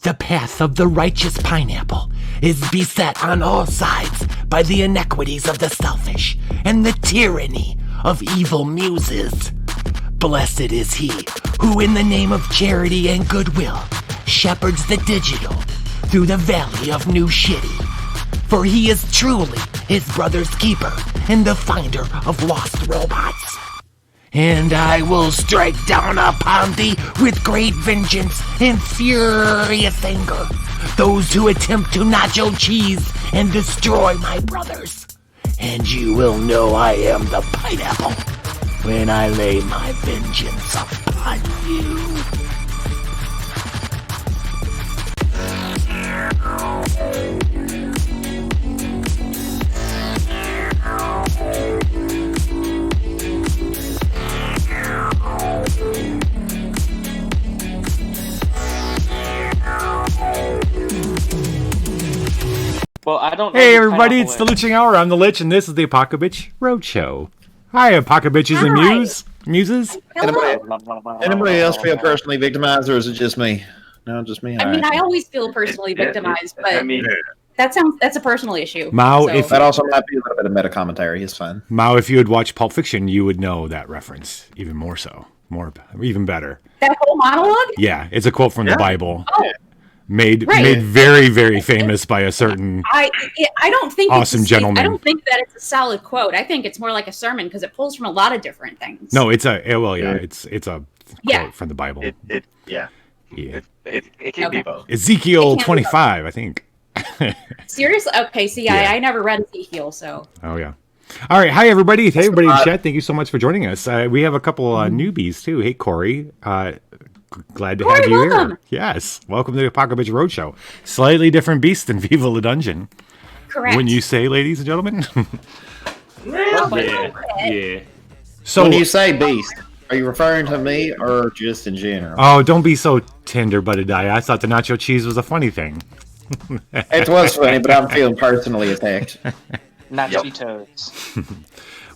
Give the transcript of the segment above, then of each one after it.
The path of the righteous pineapple is beset on all sides by the inequities of the selfish and the tyranny of evil muses. Blessed is he who, in the name of charity and goodwill, shepherds the digital through the valley of New Shitty. For he is truly his brother's keeper and the finder of lost robots. And I will strike down upon thee with great vengeance and furious anger those who attempt to nacho cheese and destroy my brothers. And you will know I am the pineapple when I lay my vengeance upon you. Well, I don't know. Hey everybody, it's the Luching Hour. I'm the Lich, and this is the Apocabitch Roadshow. Hi, Apocabitches and Muses. Anybody else feel personally victimized, or is it just me? No, just me. I mean, I always feel personally victimized, but that's a personal issue. Mao, so. if that also might be a little bit of meta commentary. It's fine. Mao, if you had watched Pulp Fiction, you would know that reference even more so, even better. That whole monologue? Yeah, it's a quote from the Bible. Oh. Made very, very famous by a certain I don't think awesome gentleman. I don't think that it's a solid quote. I think it's more like a sermon because it pulls from a lot of different things. No, it's a quote from the Bible. It can be both. Ezekiel 25, I think. Seriously? Okay, see, Yeah. I never read Ezekiel, so. Oh yeah. All right, hi everybody. Hey everybody in chat. Thank you so much for joining us. We have a couple newbies too. Hey Corey. Glad to have you welcome. here. Yes. Welcome to the Apocabitch Roadshow. Slightly different beast than Viva La Dungeon. Correct. When you say, ladies and gentlemen. Yeah. So when you say beast, are you referring to me or just in general? Oh, don't be so tender-butted, I thought the nacho cheese was a funny thing. It was funny, but I'm feeling personally attacked. Nachitos.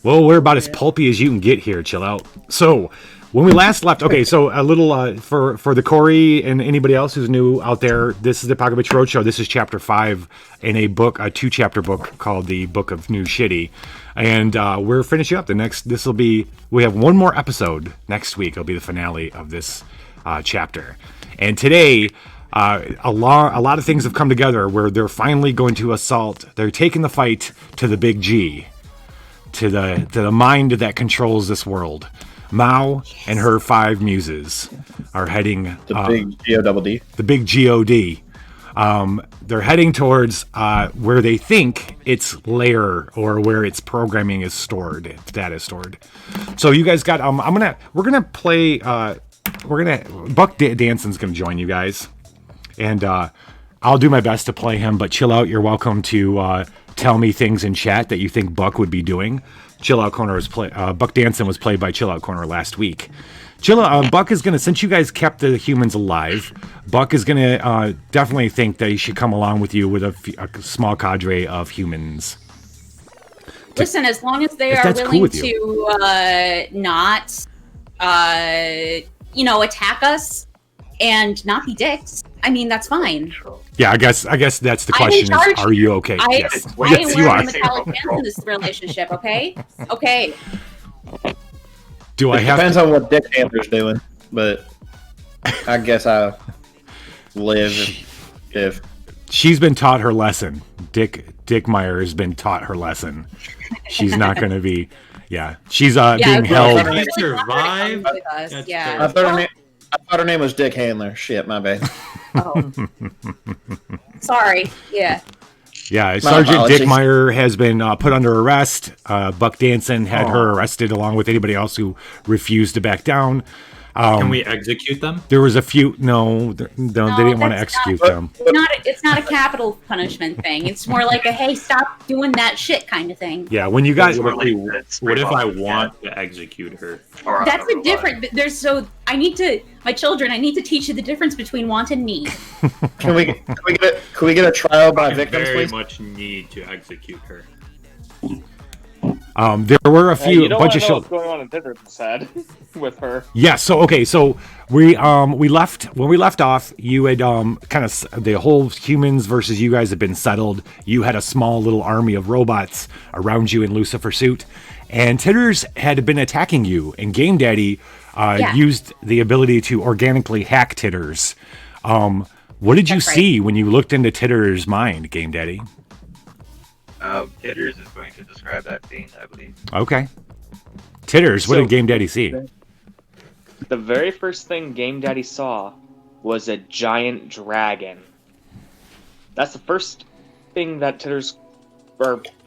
Well, we're about as pulpy as you can get here. Chill out. So, when we last left, okay, so a little for the Corey and anybody else who's new out there, this is the Apocabitch Roadshow. This is chapter 5 in a book, a 2-chapter book called the Book of New Shitty, and we're finishing up. We have one more episode next week. It'll be the finale of this chapter, and today. A lot of things have come together where they're finally going to assault. They're taking the fight to the big G, to the mind that controls this world. Mao and her 5 muses are heading The big G-O-double-D. The big G-O-D. They're heading towards where they think its lair or where its programming is stored, its data is stored. So you guys got. We're gonna play. Buck Danson's gonna join you guys. And I'll do my best to play him, but Chill Out, you're welcome to tell me things in chat that you think Buck would be doing. Chill Out Corner Buck Danson was played by Chill Out Corner last week. Buck is gonna, since you guys kept the humans alive, Buck is gonna definitely think that he should come along with you with a small cadre of humans. Listen, as long as they are willing to not, attack us and not be dicks. I mean, that's fine. Yeah, I guess that's the question is, are you okay? Yes, you are. Metallic fans in this relationship, okay? Okay. Depends on what Dick Panther's doing, but I guess I live if... She's been taught her lesson. Dick Meyer has been taught her lesson. She's not going to be... Yeah, she's being held... She survived? Yeah. I thought her name was Dick Handler. Shit, my bad. Oh. Sorry. Yeah. Yeah, Sergeant Dick Meyer has been put under arrest. Buck Danson had her arrested along with anybody else who refused to back down. Can we execute them? There was a few. No, they didn't want to execute them. It's not a capital punishment thing. It's more like a hey, stop doing that shit kind of thing. Yeah, when you got. What if I want to execute her? That's a different. I need to teach you the difference between want and need. Can we get a trial by victims, very please? much need to execute her. There were a few you don't bunch want of to know shows. what's going on in Tiddard's head with her. Yeah, so okay, so we left when we left off, you had kind of the whole humans versus you guys had been settled. You had a small little army of robots around you in Lucifer suit, and Titters had been attacking you, and Game Daddy used the ability to organically hack Titters. What did you see when you looked into Titters' mind, Game Daddy? Titters is going to describe that scene, I believe. Okay. Titters, what did Game Daddy see? The very first thing Game Daddy saw was a giant dragon. That's the first thing that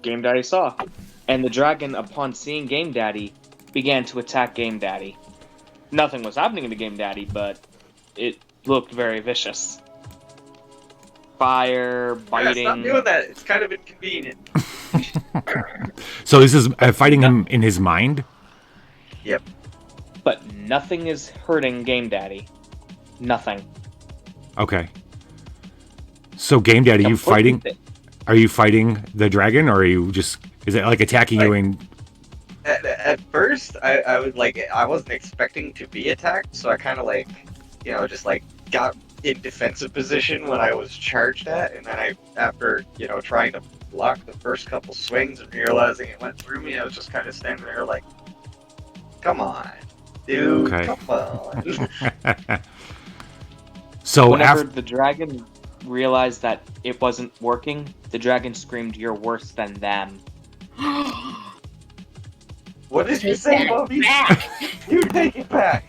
Game Daddy saw. And the dragon, upon seeing Game Daddy, began to attack Game Daddy. Nothing was happening to Game Daddy, but it looked very vicious. Fire, biting. Stop doing that. It's kind of inconvenient. So this is fighting him in his mind? Yep. But nothing is hurting Game Daddy. Nothing. Okay. So Game Daddy, are you fighting the dragon, or are you just, is it like attacking you in? At first, I wasn't expecting to be attacked, so I kind of just got in defensive position when I was charged at, and then after trying to block the first couple swings and realizing it went through me, I was just kind of standing there like, come on, dude, come on. So whenever the dragon realized that it wasn't working, the dragon screamed, "You're worse than them." What did you say, Bobby? You take it back.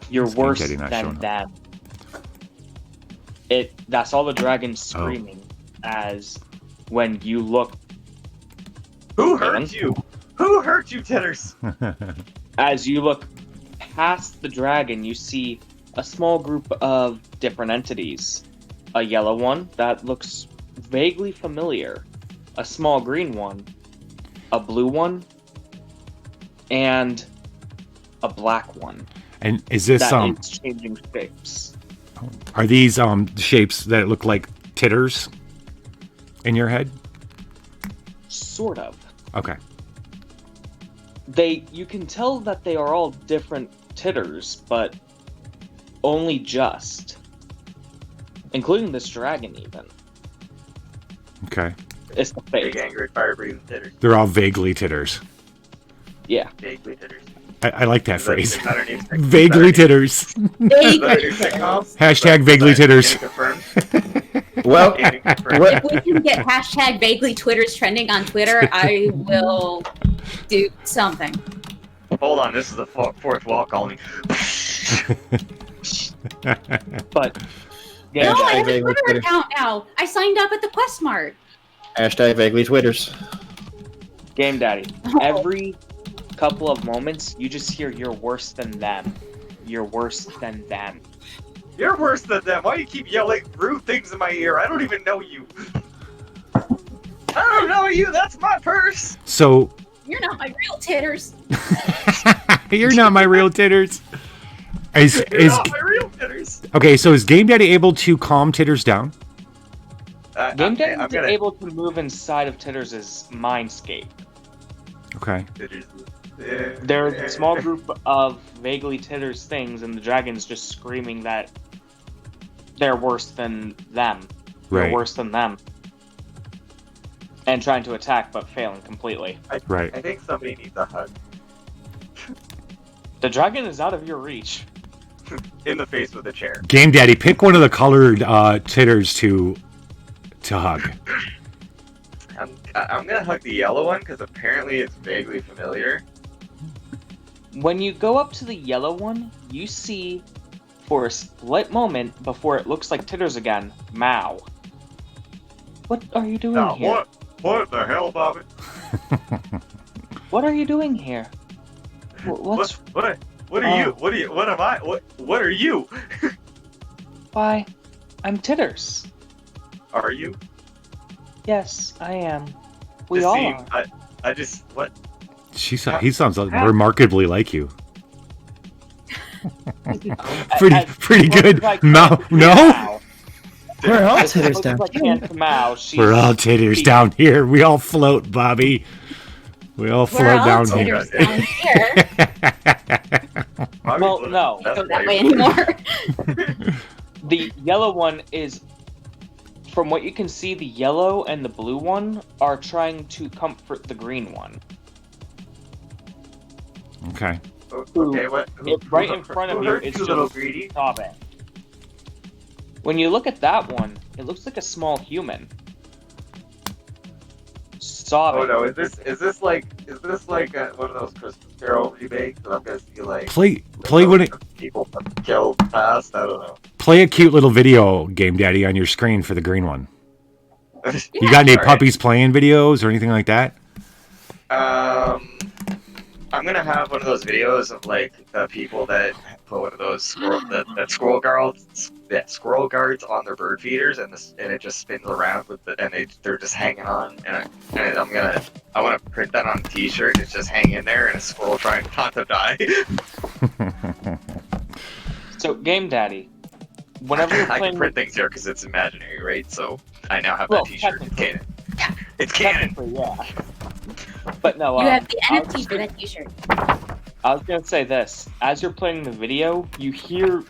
You're worse than them. That's all the dragon's screaming as when you look. Who hurt you? Who hurt you, Titters? As you look past the dragon, you see a small group of different entities. A yellow one that looks vaguely familiar. A small green one. A blue one. And a black one. And is this is changing shapes? Are these shapes that look like Titters in your head? Sort of. Okay. You can tell that they are all different Titters, but only just. Including this dragon, even. Okay. It's the fake. Big, angry, fire-breathing Titters. They're all vaguely Titters. Yeah. Vaguely Titters. I like that phrase. Vaguely Vaguely Titters. Hashtag vaguely Titters. Well, if we can get hashtag vaguely Twitters trending on Twitter, I will do something. Hold on, this is the fourth wall calling. But no, I have a Twitter account now. I signed up at the Quest Mart. Hashtag vaguely Twitters. Game Daddy. Every couple of moments, you just hear "You're worse than them. You're worse than them." You're worse than them. Why do you keep yelling rude things in my ear? I don't even know you. I don't know you. That's my purse. So you're not my real Titters. You're not my real Titters. You're not my real Titters. Okay, so is Game Daddy able to calm Titters down? Game Daddy is able to move inside of Titters' mindscape. Okay. There's a small group of vaguely Titters things, and the dragon's just screaming that they're worse than them. Right. They're worse than them. And trying to attack, but failing completely. I think somebody needs a hug. The dragon is out of your reach. In the face with a chair. Game Daddy, pick one of the colored Titters to hug. I'm gonna hug the yellow one because apparently it's vaguely familiar. When you go up to the yellow one, you see, for a split moment before it looks like Titters again, Mao. What are you doing here? What the hell, Bobby? What are you doing here? What are you? What am I? What are you? Why, I'm Titters. Are you? Yes, I am. We all are. What? He sounds remarkably like you. pretty good. Like, No? We're all Titters down here. We're all Titters down here. We all float, Bobby. We all We're float all down titters here. down here. Well, no. Don't go that way anymore. The yellow one is, from what you can see, the yellow and the blue one are trying to comfort the green one. Okay. Okay, what? Right in front of you is a little just greedy. sobbing. When you look at that one, it looks like a small human. Sobbing. Oh no! Is this like one of those Christmas Carol remakes? That I'm gonna see like Play when it people killed past. I don't know. play a cute little video game, Daddy, on your screen for the green one. You got any Alright. puppies playing videos or anything like that? I'm gonna have one of those videos of like the people that put one of those squirrel guards on their bird feeders, and it just spins around with they're just hanging on, and I want to print that on a T-shirt. It's just hanging there, and a squirrel trying not to die. So, Game Daddy, whenever you're I playing, can print things here because it's imaginary, right? So I now have Well, that T-shirt. It's canon. Yeah. It's canon. technically, yeah. But no, You have the NFT for that t-shirt. I was gonna say this: as you're playing the video, you hear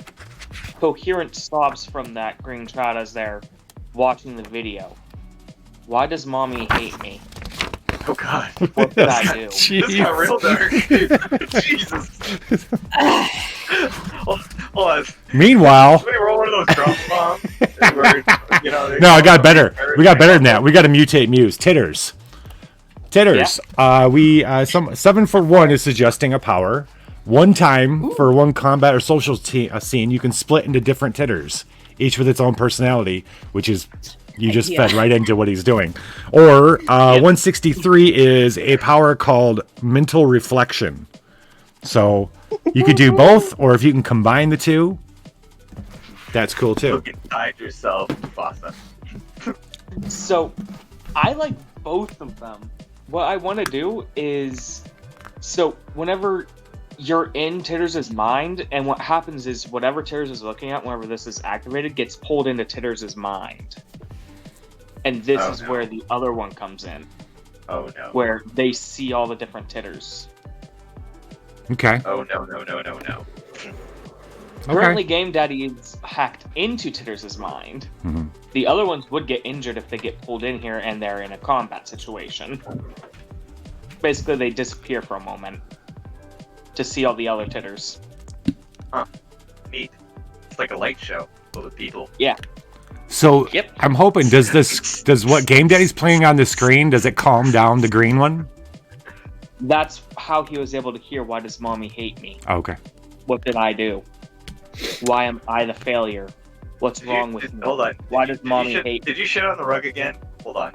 coherent sobs from that green child as they're watching the video. Why does mommy hate me? Oh God. What did I do? This got real dark. Jesus. Hold on. Meanwhile, Somebody roll one of those drop bombs. Where, you know, no, I got better. We got better than that. We got to mutate Muse. Titters. Some 7 for 1 is suggesting a power. One time for one combat or social scene, you can split into different titters, each with its own personality, which is you just fed right into what he's doing. Or 163 is a power called mental reflection. So you could do both, or if you can combine the two, that's cool too. Look inside yourself, Fasa. So, I like both of them. What I want to do is, so whenever you're in Titters' mind, and what happens is whatever Titters is looking at, whenever this is activated, gets pulled into Titters' mind. And this is where the other one comes in. Oh no. Where they see all the different Titters. Okay. Oh no. Currently, Game Daddy is hacked into Titters' mind. Mm-hmm. The other ones would get injured if they get pulled in here and they're in a combat situation. Basically, they disappear for a moment to see all the other Titters. Huh. Neat. It's like a light show full of people. Yeah. So Yep. I'm hoping does what Game Daddy's playing on the screen, does it calm down the green one? That's how he was able to hear, why does mommy hate me? Okay. What did I do? Why am I the failure? What's wrong with me? Hold on. Why does mommy hate me? Did you shit on the rug again? Hold on.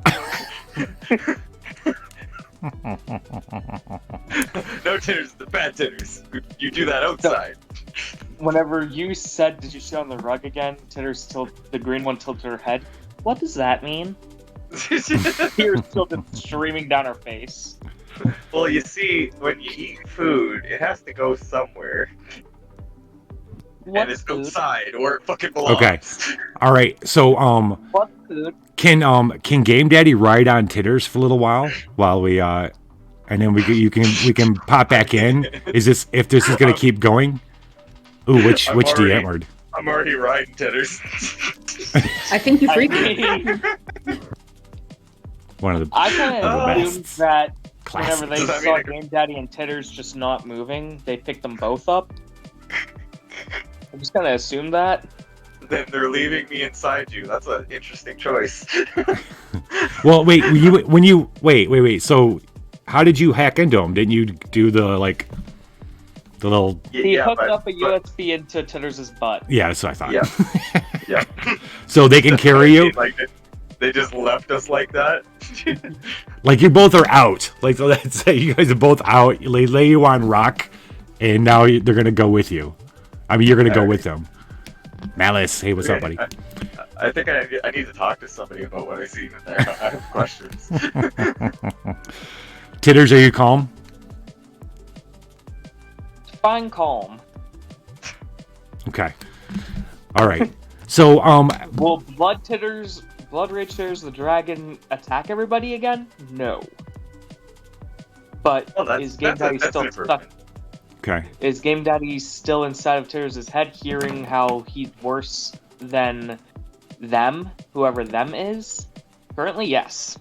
No titters, the bad titters. You do that outside. Whenever you said, did you sit on the rug again? The green one tilted her head. What does that mean? Tears tilted streaming down her face. Well, you when you eat food, it has to go somewhere. And it's outside, or it fucking belongs. Okay. All right. So What food? can Game Daddy ride on Titters for a little while we and then we can pop back in? If this is gonna keep going? Ooh, which D-word? I'm already riding Titters. I think you freaked me. One of the I kind of assumed best. that Classic. whenever they Does that saw mean Game Daddy and Titters just not moving, they picked them both up. I'm just gonna assume that. Then they're leaving me inside you. That's an interesting choice. Well, wait. Wait. So, how did you hack into them? Didn't you do the little? He hooked up a USB into Titters' butt. Yeah, that's what I thought. Yeah. So they can carry you. Like they just left us like that. Like you both are out. Like so let's say you guys are both out. They lay you on rock, and now they're gonna go with you. I mean, you're gonna go with them. Malice, hey, what's up, buddy? I think I need to talk to somebody about what I see in there. I have questions. Titters, are you calm? Fine, calm. Okay. All right. So Will Blood Rage Titters, the dragon, attack everybody again? No. But Well, is Game Daddy that's still an stuck? improvement. Okay. Is Game Daddy still inside of Titters' head, hearing how he's worse than them, whoever them is? Currently, yes.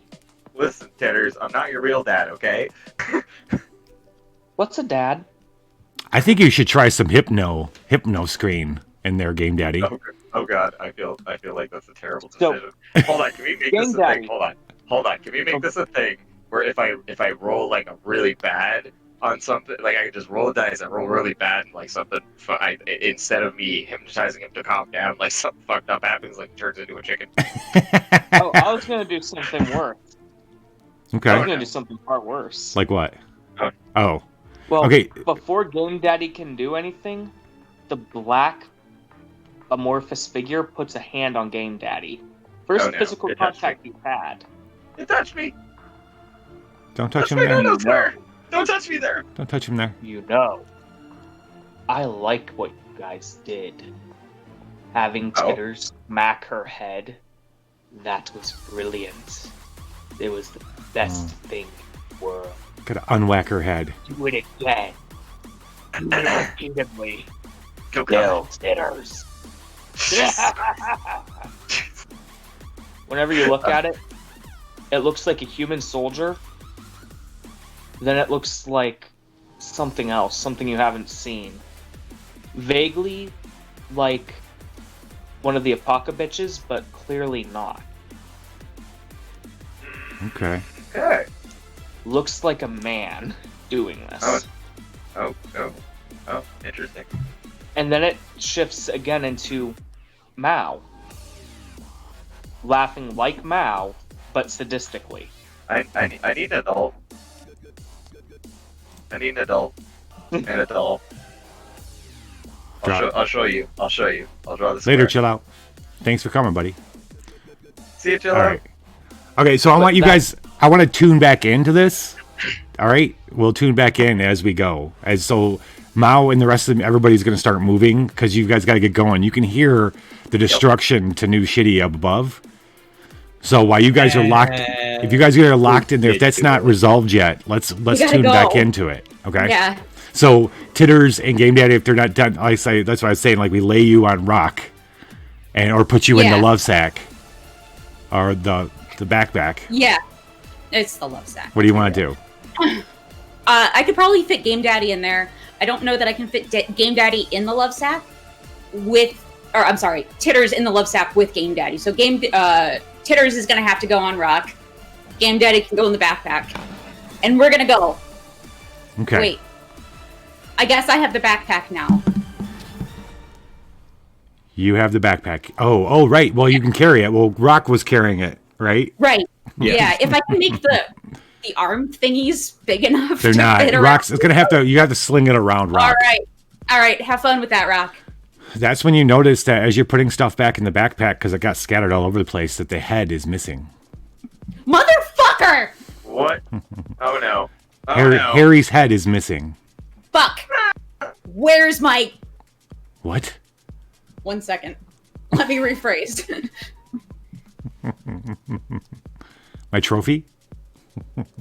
Listen, Titters, I'm not your real dad, okay? What's a dad? I think you should try some hypno screen in there, Game Daddy. Oh God, I feel like that's a terrible So- decision. Hold on, can we make Game this a Daddy. thing? Hold on, can we make this a thing where if I roll like a really bad on something, like I can just roll a dice and roll really bad, and like something, instead of me hypnotizing him to calm down, like something fucked up happens, like turns into a chicken. Oh, I was gonna do something worse. I was Okay. gonna do something far worse. Like what? Oh. Oh. Well, Okay. before Game Daddy can do anything, the black amorphous figure puts a hand on Game Daddy. First Oh, no. physical It touched contact you had. It touched me. Don't touch him That's my there. noodles there. Don't touch me there. Don't touch him there. You know. I like what you guys did. Having Oh. Titters smack her head, that was brilliant. It was the best thing in the world. Gotta unwhack her head. Do it again. Do it repeatedly. Go Kill Titters. Whenever you look at it, it looks like a human soldier. Then it looks like something else, something you haven't seen. Vaguely like one of the Apocabitches, but clearly not. Okay. Okay. Looks like a man doing this. Oh, interesting. And then it shifts again into Mao. Laughing like Mao, but sadistically. I need an adult. I need an adult. An adult. I'll show you. I'll draw this Later, chill out. Thanks for coming, buddy. See you, chill All out. right. Okay, so I want you guys. I want to tune back into this. All right, we'll tune back in as we go. As so, Mao and the rest of them, everybody's going to start moving because you guys got to get going. You can hear the destruction to New Shitty up above. So while you guys are locked, if you guys are locked in there, if that's not resolved yet, let's tune back into it. Okay. Yeah. So Titters and Game Daddy, if they're not done, I say that's what I was saying. Like we lay you on rock, or put you in the love sack, or the backpack. Yeah. It's the love sack. What do you want to do? I could probably fit Game Daddy in there. I don't know that I can fit Game Daddy in the love sack Titters in the love sack with Game Daddy. So Titters is going to have to go on rock. Game Daddy can go in the backpack. And we're going to go. Okay. Wait. I guess I have the backpack now. You have the backpack. Oh, right. Well, you can carry it. Well, Rock was carrying it, right? Right. Yeah. If I can make the arm thingies big enough They're to not. fit around. Rock's. It's gonna have to. You have to sling it around Rock. All right. Have fun with that, Rock. That's when you notice that as you're putting stuff back in the backpack because it got scattered all over the place, that the head is missing. Motherfucker! What? Oh no. Oh no. Harry's head is missing. Fuck. Where's my... What? 1 second. Let me rephrase. My trophy?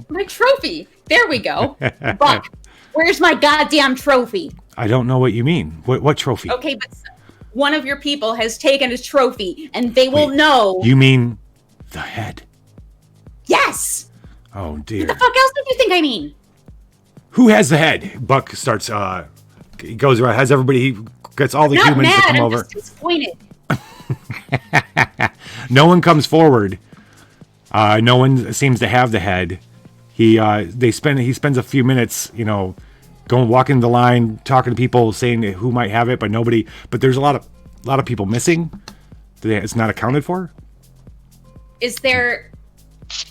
My trophy. There we go. Fuck. Where's my goddamn trophy? I don't know what you mean. What trophy? Okay, but one of your people has taken his trophy, and they will know. You mean the head? Yes! Oh, dear. What the fuck else did you think I mean? Who has the head? Buck starts, he goes around, has everybody, he gets all the Not humans mad, to come I'm over. just disappointed. No one comes forward. No one seems to have the head. He spends a few minutes, going walking the line, talking to people, saying who might have it, but nobody. But there's a lot of people missing. It's not accounted for. Is there?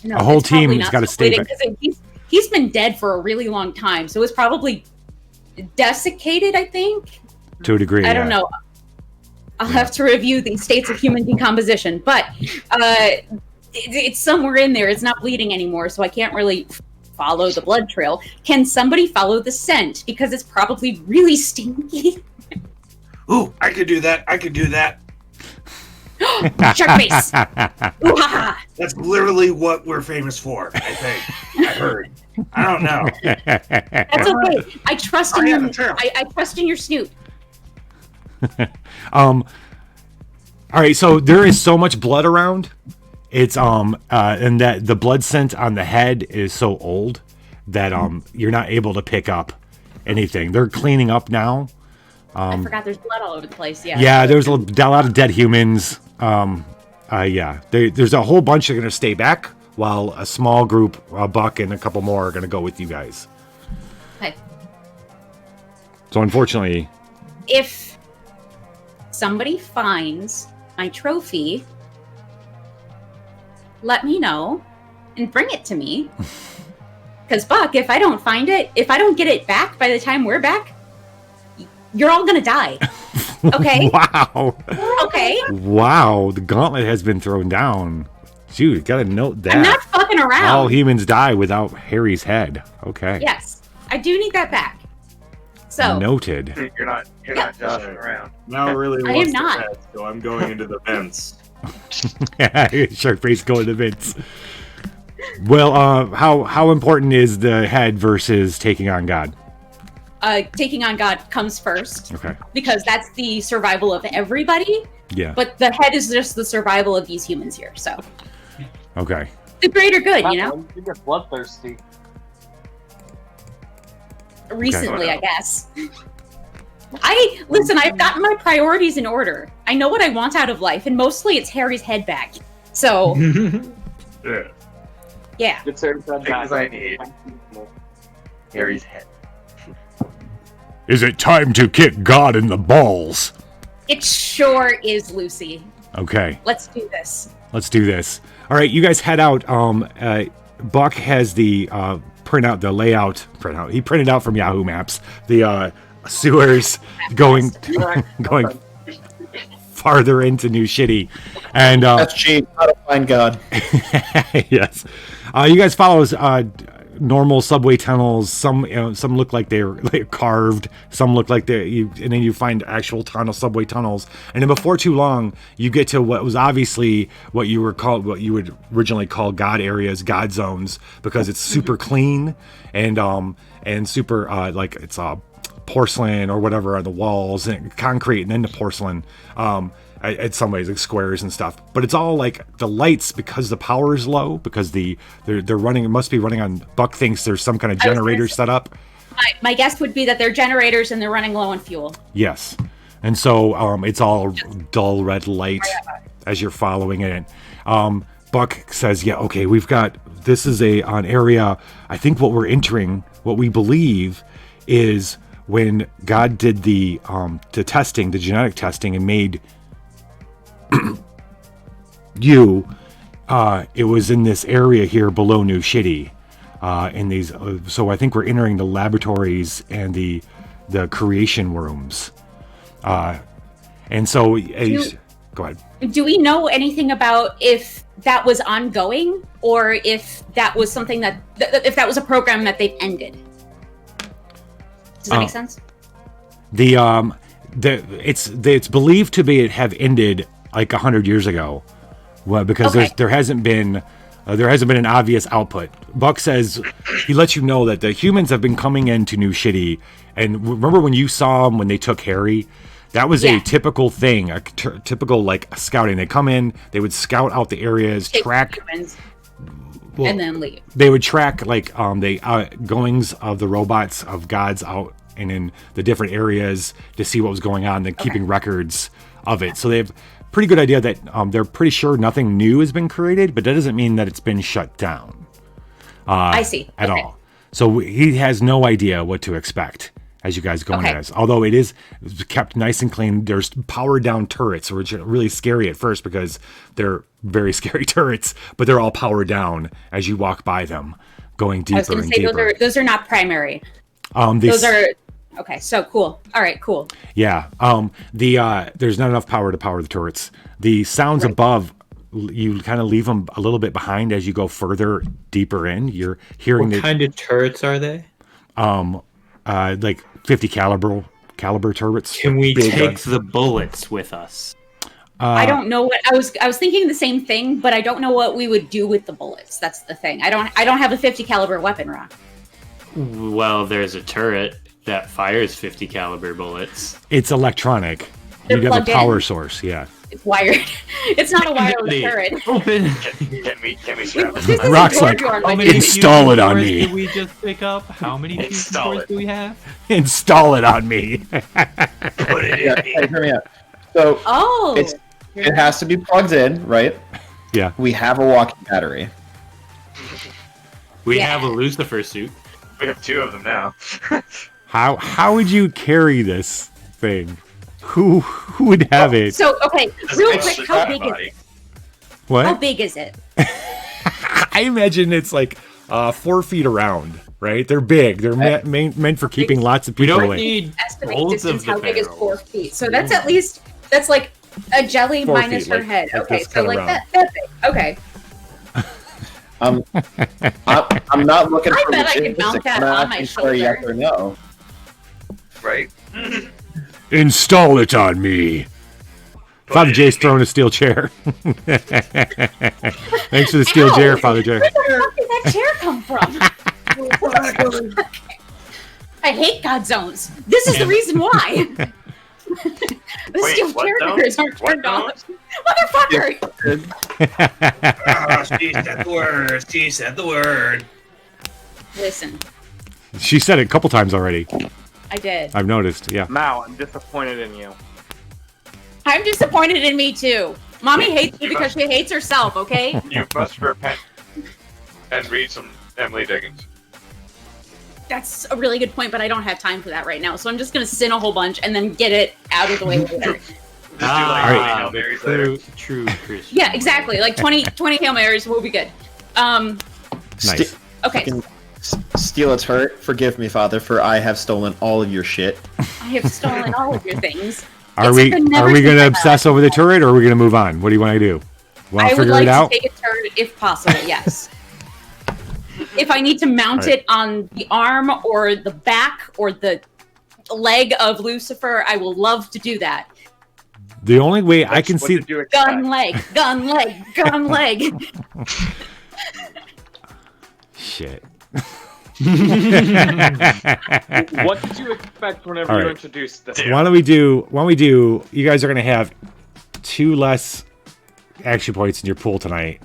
No, a whole it's probably team has not got to stay back. because he's been dead for a really long time, so it's probably desiccated. I think. To a degree, I don't know. I'll have to review the states of human decomposition, but it's somewhere in there. It's not bleeding anymore, so I can't really follow the blood trail. Can somebody follow the scent? Because it's probably really stinky. Ooh, I could do that. Shark face. Ooh, ha, ha. That's literally what we're famous for, I think. I heard. I don't know. That's okay. I trust in your. I trust in your snoot. All right, so there is so much blood around. It's and that the blood scent on the head is so old that you're not able to pick up anything. They're cleaning up now. I forgot there's blood all over the place. Yeah. Yeah, there's a lot of dead humans. Yeah, there's a whole bunch that are going to stay back, while a small group, Buck and a couple more, are going to go with you guys. Okay. So unfortunately, If somebody finds my trophy, let me know and bring it to me. Because Buck, if I don't find it, if I don't get it back by the time we're back, you're all gonna die. Okay? Wow. Okay? Wow, the gauntlet has been thrown down. Dude, gotta note that. I'm not fucking around. All humans die without Harry's head. Okay. Yes. I do need that back. So Noted. You're not joshing around. Now really I wants am to not. head, so I'm going into the vents. Shark face going to Vince. Well, how important is the head versus taking on God? taking on God comes first. Okay. Because that's the survival of everybody. Yeah. But the head is just the survival of these humans here. So Okay. the greater good, you know? You get bloodthirsty. Recently, I guess. Listen, I've gotten my priorities in order. I know what I want out of life, and mostly it's Harry's head back. So, Yeah. yeah. It's Harry's head Things back. I need. Harry's head. Is it time to kick God in the balls? It sure is, Lucy. Okay. Let's do this. Let's do this. All right, you guys head out. Buck has the printout, the layout printout. He printed out from Yahoo Maps the sewers going farther into New Shitty, and That's cheap. How to find God. yes, you guys follow normal subway tunnels. Some look like they're carved. Some look like and then you find actual subway tunnels. And then before too long, you get to what was obviously what you would originally call God areas, God zones, because it's super clean and super like it's porcelain or whatever on the walls and concrete, and then the porcelain. In some ways, like squares and stuff, but it's all like the lights, because the power is low, because they're running. It must be running on. Buck thinks there's some kind of generator set up. My guess would be that they're generators and they're running low on fuel. Yes, and so it's all dull red light as you're following it. Buck says, "Yeah, okay, we've got this is an area. I think what we're entering, what we believe, is when God did the testing, the genetic testing, and made." It was in this area here below New Shitty, in these. So I think we're entering the laboratories and the creation rooms, and so go ahead. Do we know anything about if that was ongoing or if that was something if that was a program that they've ended? Does that make sense? It's believed to have ended like 100 years ago, well, because there hasn't been an obvious output. Buck says he lets you know that the humans have been coming into New Shitty, and remember when you saw them when they took Harry, that was a typical thing, typical like scouting. They come in, they would scout out the areas, track, and then leave. They would track like the goings of the robots of gods out and in the different areas to see what was going on, then keeping records of it. So they have pretty good idea that they're pretty sure nothing new has been created, but that doesn't mean that it's been shut down. I see. At all. So he has no idea what to expect as you guys go into this. Although it is kept nice and clean. There's powered down turrets, which are really scary at first because they're very scary turrets, but they're all powered down as you walk by them, going deeper and deeper. I was going to say those are not primary. Those are. Okay, so cool. All right, cool. Yeah. There's not enough power to power the turrets. The sounds above, you kind of leave them a little bit behind as you go further deeper in. You're hearing what kind of turrets are they? Like 50 caliber turrets. Can we take the bullets with us? I don't know what I was thinking the same thing, but I don't know what we would do with the bullets. That's the thing. I don't have a 50 caliber weapon, Rock. Well, there's a turret that fires 50 caliber bullets. It's electronic. They're You'd have a plugged power in. source, yeah. It's wired. It's not a wireless Andy, turret. Open. Can we scrap This it? isn't Rock's like, George, How many Install fusion it on cores me. Did we just pick up? How many fusion Install cores it. do we have? Install it on me. Put it Yeah, in. hey, hear me out. So Oh, it has to be plugged in, right? Yeah. We have a walking battery. We Yeah. have a Lucifer suit. We have 2 of them now. How would you carry this thing? Who would have it? so okay. This Real makes quick, the how body. big is it? What? How big is it? I imagine it's like 4 feet around, right? They're big. They're meant for keeping lots of We people don't away. need Estimate both distance. of the How big is 4 barrels. feet? So that's like a jelly 4 minus feet, her like- head. like Okay, this so kinda like round. that big. Okay. I'm not looking I for bet I could logistics. mount that I'm on my asking for a yes shoulder. or no. Right? Install it on me. Father Jay's throwing a steel chair. Thanks for the steel Ow! chair, Father Jay. Where the fuck did that chair come from? I hate God zones. This is the reason why. The Wait, steel what chair zone? mirrors aren't What turned on. Motherfucker! She said the word. She said the word. Listen, She said it a couple times already. I did. I've noticed. Yeah. Mao, I'm disappointed in you. I'm disappointed in me too. Mommy hates me because she hates herself, okay? You must repent and read some Emily Dickens. That's a really good point, but I don't have time for that right now. So I'm just gonna sin a whole bunch and then get it out of the way later. Just do like Alright. 20 Hail Marys the later. true Christian. Yeah, exactly. Like 20 Hail Marys will be good. Nice. Okay. Fucking steal a turret. Forgive me, Father, for I have stolen all of your shit. I have stolen all of your things. Are It's we been never going since to I obsess over the turret, or are we going to move on? What do you want to do? Want I to would figure like it out? to take a turn if possible, yes. If I need to mount Alright. it on the arm or the back or the leg of Lucifer, I will love to do that. The only way I can What see. did you expect? Gun leg, gun leg, gun leg. Shit. What did you expect whenever All you right. introduced this? Why don't we do? You guys are going to have 2 less action points in your pool tonight,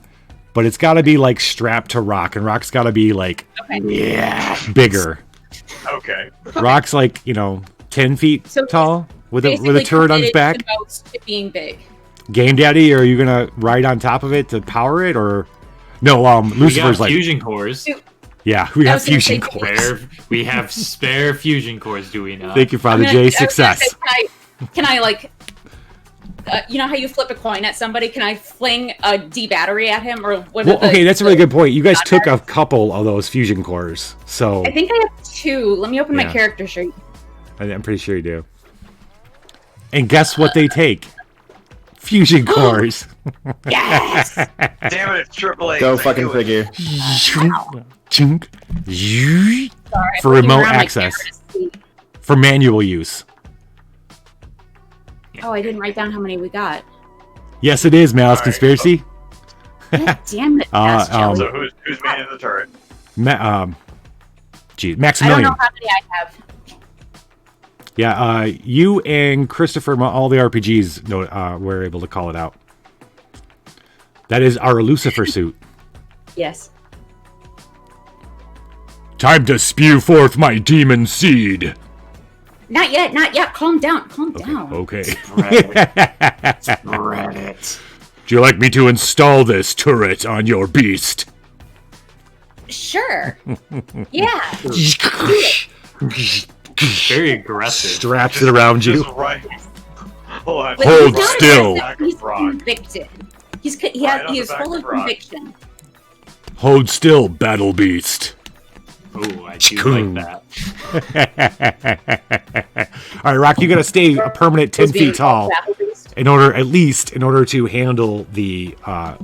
but it's got to be like strapped to Rock, and Rock's got to be like Okay. bigger. Okay. Rock's like 10 feet So tall with a Basically turret on his committed back. to moats to being big. Game Daddy, are you gonna ride on top of it to power it, or no? We got Lucifer's like, fusion cores. yeah, we I have was gonna fusion say- cores. We have spare fusion cores, do we not? Thank you, Father I'm J. gonna- I was gonna Success. say, can I like, you know how you flip a coin at somebody? Can I fling a D battery at him or what? Well, okay, that's a really good point. You guys took a couple of those fusion cores, so I think I have 2. Let me open my Yeah. character sheet. I'm pretty sure you do. And guess what they take? Fusion cores. Yes. Damn it, it's Triple A. Go fucking figure. Chunk. Sorry, For I'm looking remote around my access. camera to see. For manual use. Oh, I didn't write down how many we got. Yes, it is, Malice All right, Conspiracy. God damn it, Fast um, Jelly. So who's manning the turret? Gee, I don't Maximilian. know how many I have. Yeah, you and Christopher, all the RPGs were able to call it out. That is our Lucifer suit. Yes. Time to spew forth my demon seed. Not yet, not yet. Calm down, calm down. Okay. Reddit. Do you like me to install this turret on your beast? Sure. Yeah. Very aggressive. Straps it around you. Just right. Hold on. But Hold he's not still. aggressive, He's convicted. Right on He the is back full of of Rock. conviction. Hold still, battle beast. Oh, I do like that. All right, Rock, you gotta stay a permanent 10 He's being feet tall battle beast. in order to handle the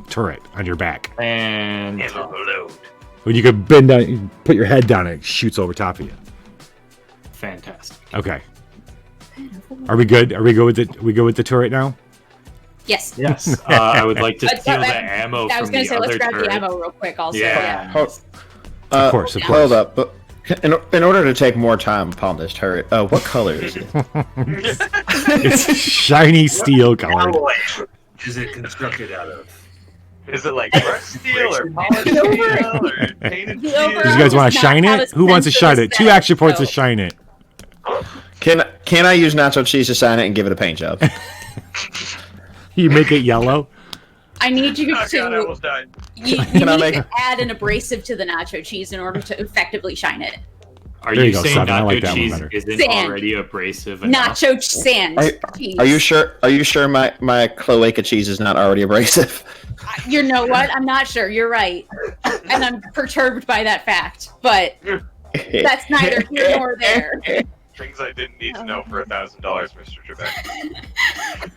turret on your back. And When you could bend down, you put your head down, it shoots over top of you. fantastic. Okay. Are we good? Are we good with the turret now? Yes. Yes. I would like to steal the I ammo was from going the to say, let's other grab turret. the ammo real quick also. Yeah. Yeah. Of course. Hold up. But in order to take more time upon this turret, what color is it? It's shiny steel colored. Alloy is it constructed out of? Is it like brushed steel or polished steel or painted The steel? overall- Do you guys want to Not shine have it? a Who wants to sense of shine it? 2 aesthetic, action points to so- shine it. Can I use nacho cheese to shine it and give it a paint job? You make it yellow. I need you Oh god, I to almost died. you Can I need make- to add an abrasive to the nacho cheese in order to effectively shine it. Are There you you go, saying Seven. I nacho like that one cheese better. isn't Sand. already abrasive enough? Nacho sand. cheese. Are you sure? Are you sure my cloaca cheese is not already abrasive? You know what? I'm not sure. You're right, and I'm perturbed by that fact. But that's neither here nor there. Things I didn't need to know for $1,000, Mr. Trebek.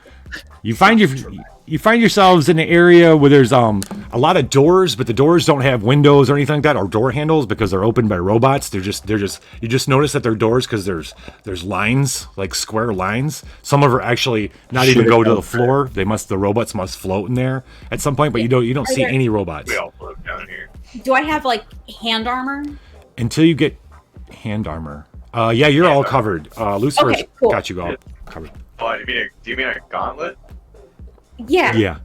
You find yourselves in an area where there's a lot of doors, but the doors don't have windows or anything like that, or door handles because they're opened by robots. They're just you just notice that they're doors because there's lines, like square lines. Some of them are actually not even go to the floor. The robots must float in there at some point, but you don't see any robots We all float down here. Do I have like hand armor? until you get hand armor. Yeah, you're all covered. Lucifer's Okay, cool. got you all covered. Oh, do you mean a gauntlet? Yeah. Yeah.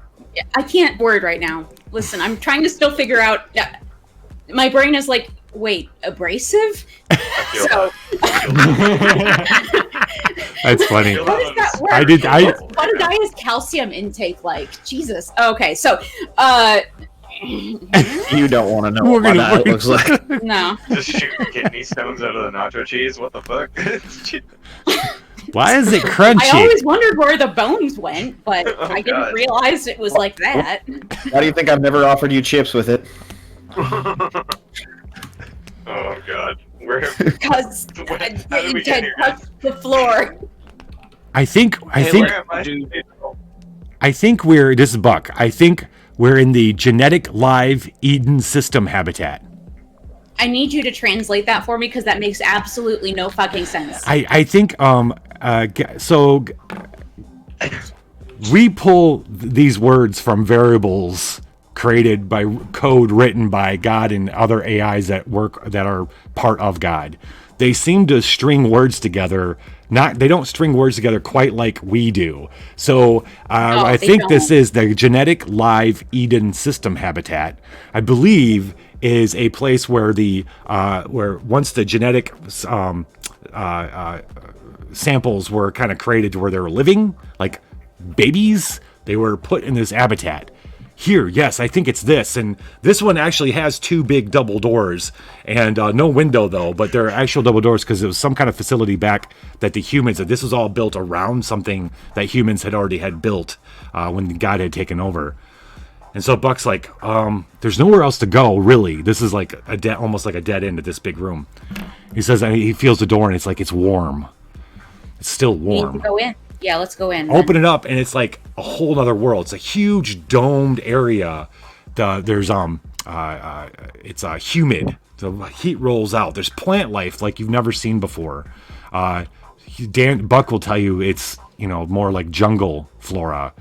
I can't word right now. Listen, I'm trying to still figure out. My brain is like, wait, abrasive? I feel So, That's funny. how does that work? I did. What a guy is calcium intake like? Jesus. Okay, so, You don't want to know We're what my gonna- diet looks like. no. Just shooting kidney stones out of the nacho cheese. What the fuck? Why is it I crunchy? always wondered where the bones went, but Oh, I didn't God. realize it was like that. Why do you think I've never offered you chips with it? Oh god. Because How did we it get had here, guys? touched the floor. I think Where am I? this is Buck. I think we're in the genetic live Eden system habitat. I need you to translate that for me because that makes absolutely no fucking sense. I think so we pull these words from variables created by code written by God and other AIs that are part of God. They seem to string words together. They don't string words together quite like we do. So I they think this don't. is the genetic live Eden system habitat. I believe is a place where where once the genetic samples were kind of created to where they were living, like babies, they were put in this habitat. Here, yes, I think it's this. And this one actually has 2 big double doors and no window, though, but they're actual double doors because it was some kind of facility back that this was all built around something that humans had already had built when God had taken over. And so Buck's like, there's nowhere else to go, really. This is like almost like a dead end of this big room. He says, he feels the door and it's like it's warm. It's still We need to warm. go in. Yeah, let's go in. Open it up and it's like a whole other world. It's a huge domed area. There's it's humid. The heat rolls out. There's plant life like you've never seen before. Buck will tell you it's more like jungle flora.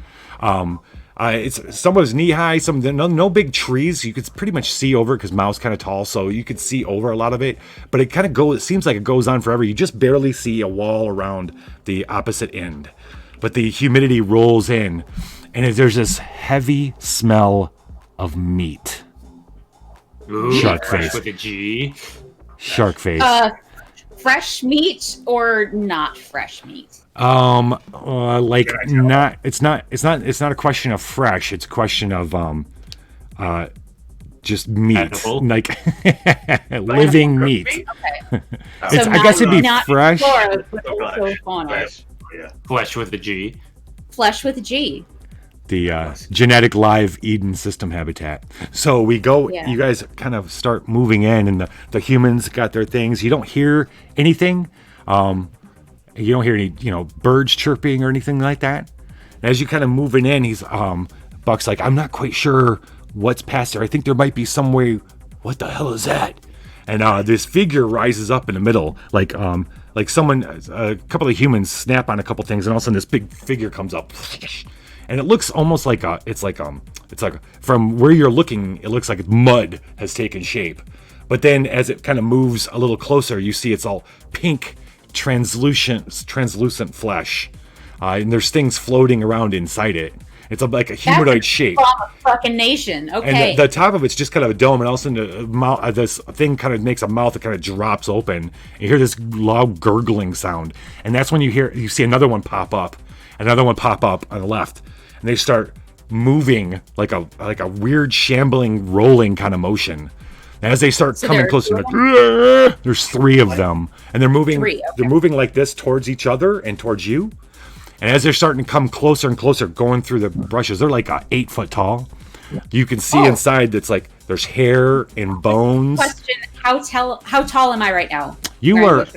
It's somewhat knee high. No big trees. You could pretty much see over because Mao's kind of tall, so you could see over a lot of it. But it kind of goes. It seems like it goes on forever. You just barely see a wall around the opposite end, but the humidity rolls in, and there's this heavy smell of meat. Ooh, Shark fresh face. with a G. Shark face. Fresh meat or not fresh meat? Like not. It's not a question of fresh. It's a question of just meat, Edible? like living meat. Okay. It's, I guess it'd be not fresh. flora, but also fauna. Flesh. Flesh with a G. Flesh with a G. The genetic live Eden system habitat. So we go. Yeah. You guys kind of start moving in, and the humans got their things. You don't hear anything. You don't hear any, birds chirping or anything like that. And as you kind of moving in, Buck's like, I'm not quite sure what's past there. I think there might be some way. What the hell is that? and this figure rises up in the middle, like someone, a couple of humans snap on a couple things, and all of a sudden this big figure comes up, and it looks almost like it's like from where you're looking, it looks like mud has taken shape, but then as it kind of moves a little closer, you see it's all pink, translucent flesh, and there's things floating around inside it. It's like a humanoid shape. Fucking nation. Okay. And the top of it's just kind of a dome, and all of a sudden this thing kind of makes a mouth that kind of drops open. You hear this loud gurgling sound, and that's when you see another one pop up on the left, and they start moving like a weird shambling, rolling kind of motion. And as they start coming closer, there's 3 of them, and they're moving. They're moving like this towards each other and towards you. And as they're starting to come closer and closer, going through the brushes, they're like 8 foot tall. You can see inside that's like there's hair and bones. Question: How tall am I right now?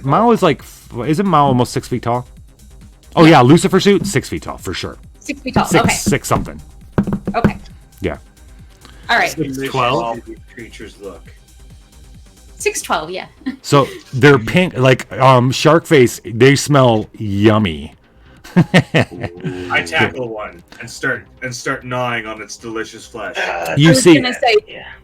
Mao is like, isn't Mao almost 6 feet tall? Oh yeah, Lucifer suit, 6 feet tall for sure. 6 feet tall. Okay. 6 something. Okay. Yeah. All right. 6'12" creatures look. 6'12", yeah. So they're pink, like shark face. They smell yummy. I tackle one and start gnawing on its delicious flesh. You see,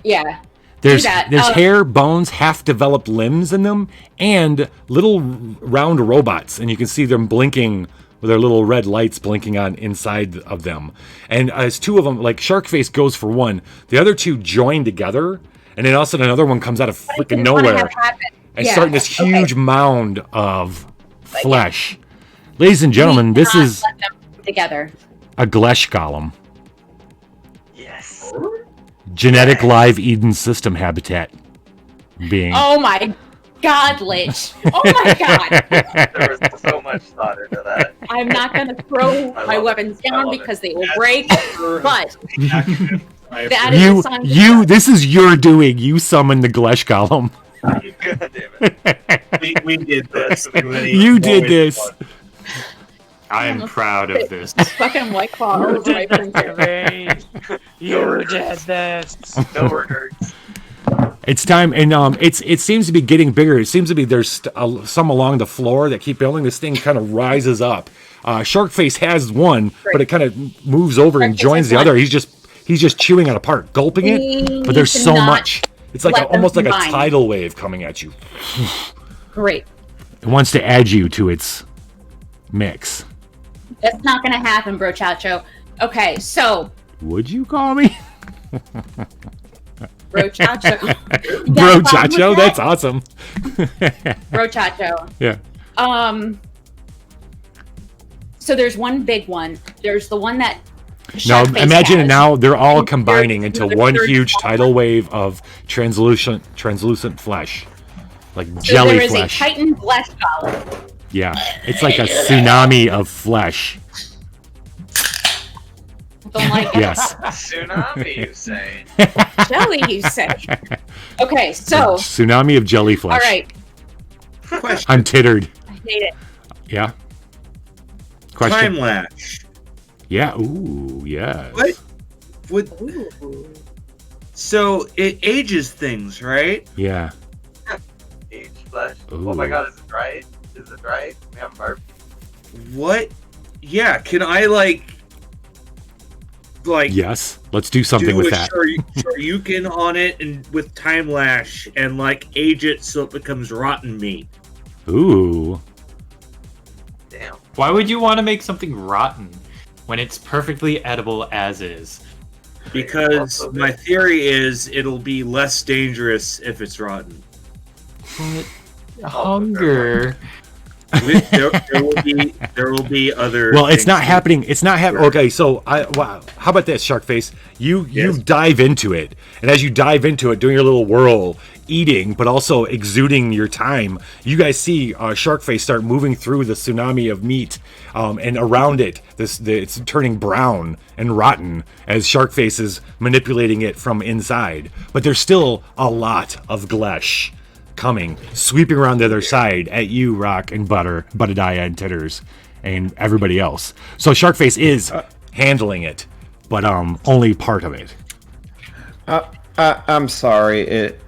yeah. there's hair, bones, half-developed limbs in them, and little round robots, and you can see them blinking with their little red lights blinking on inside of them. And as 2 of them, like shark face goes for one, the other 2 join together, and then all of a sudden another one comes out of freaking nowhere and starting this huge mound of flesh. Ladies and gentlemen, this is together. a Glesh golem. Yes. Genetic live Eden system habitat being. Oh my God, Lich. Oh my God. There was so much thought into that. I'm not going to throw my weapons down because they will break, but that is a sign. This is your doing. You summoned the Glesh golem. God damn it. We did this. You did this. I am proud of this. Fucking White Claw all over my printer. You did this. No regrets. It's time, and it seems to be getting bigger. It seems to be there's some along the floor that keep building. This thing kind of rises up. Sharkface has one, but it kind of moves over and joins the other. He's just chewing it apart, gulping it. But there's so much. It's like almost like a tidal wave coming at you. Great. It wants to add you to its mix. That's not going to happen, Bro Chacho. Okay, so. Would you call me? Bro Chacho. Bro Chacho? That's awesome. Bro Chacho. Yeah. So there's one big one. There's the one that. Now imagine it now. They're all combining into one huge tidal wave of translucent flesh, like jelly there is flesh. A Titan flesh golem. Yeah, it's like a tsunami of flesh. Don't like it. Yes. Tsunami, you say? Jelly, you say? Okay, so. Tsunami of jelly flesh. All right. Question. I'm tittered. I hate it. Yeah. Question. Time lash. Yeah. Ooh. Yeah. What? So it ages things, right? Yeah. Age flesh. Ooh. Oh my god, is it right? Is it right? We have burp. What? Yeah. Can I like? Yes. Let's do something with that. Shoryuken on it and with time lash and like age it so it becomes rotten meat. Ooh. Damn. Why would you want to make something rotten when it's perfectly edible as is? Because my theory is it'll be less dangerous if it's rotten. But hunger. There will be other. Well, it's not happening. It's not happening. Okay, so wow. How about this, Sharkface? You dive into it, and as you dive into it, doing your little whirl, eating, but also exuding your time, you guys see Sharkface start moving through the tsunami of meat, and around it, it's turning brown and rotten as Sharkface is manipulating it from inside. But there's still a lot of Glesh coming, sweeping around the other side at you, Rock and Buttadiah and Titters, and everybody else. So Sharkface is handling it, but only part of it. I I'm sorry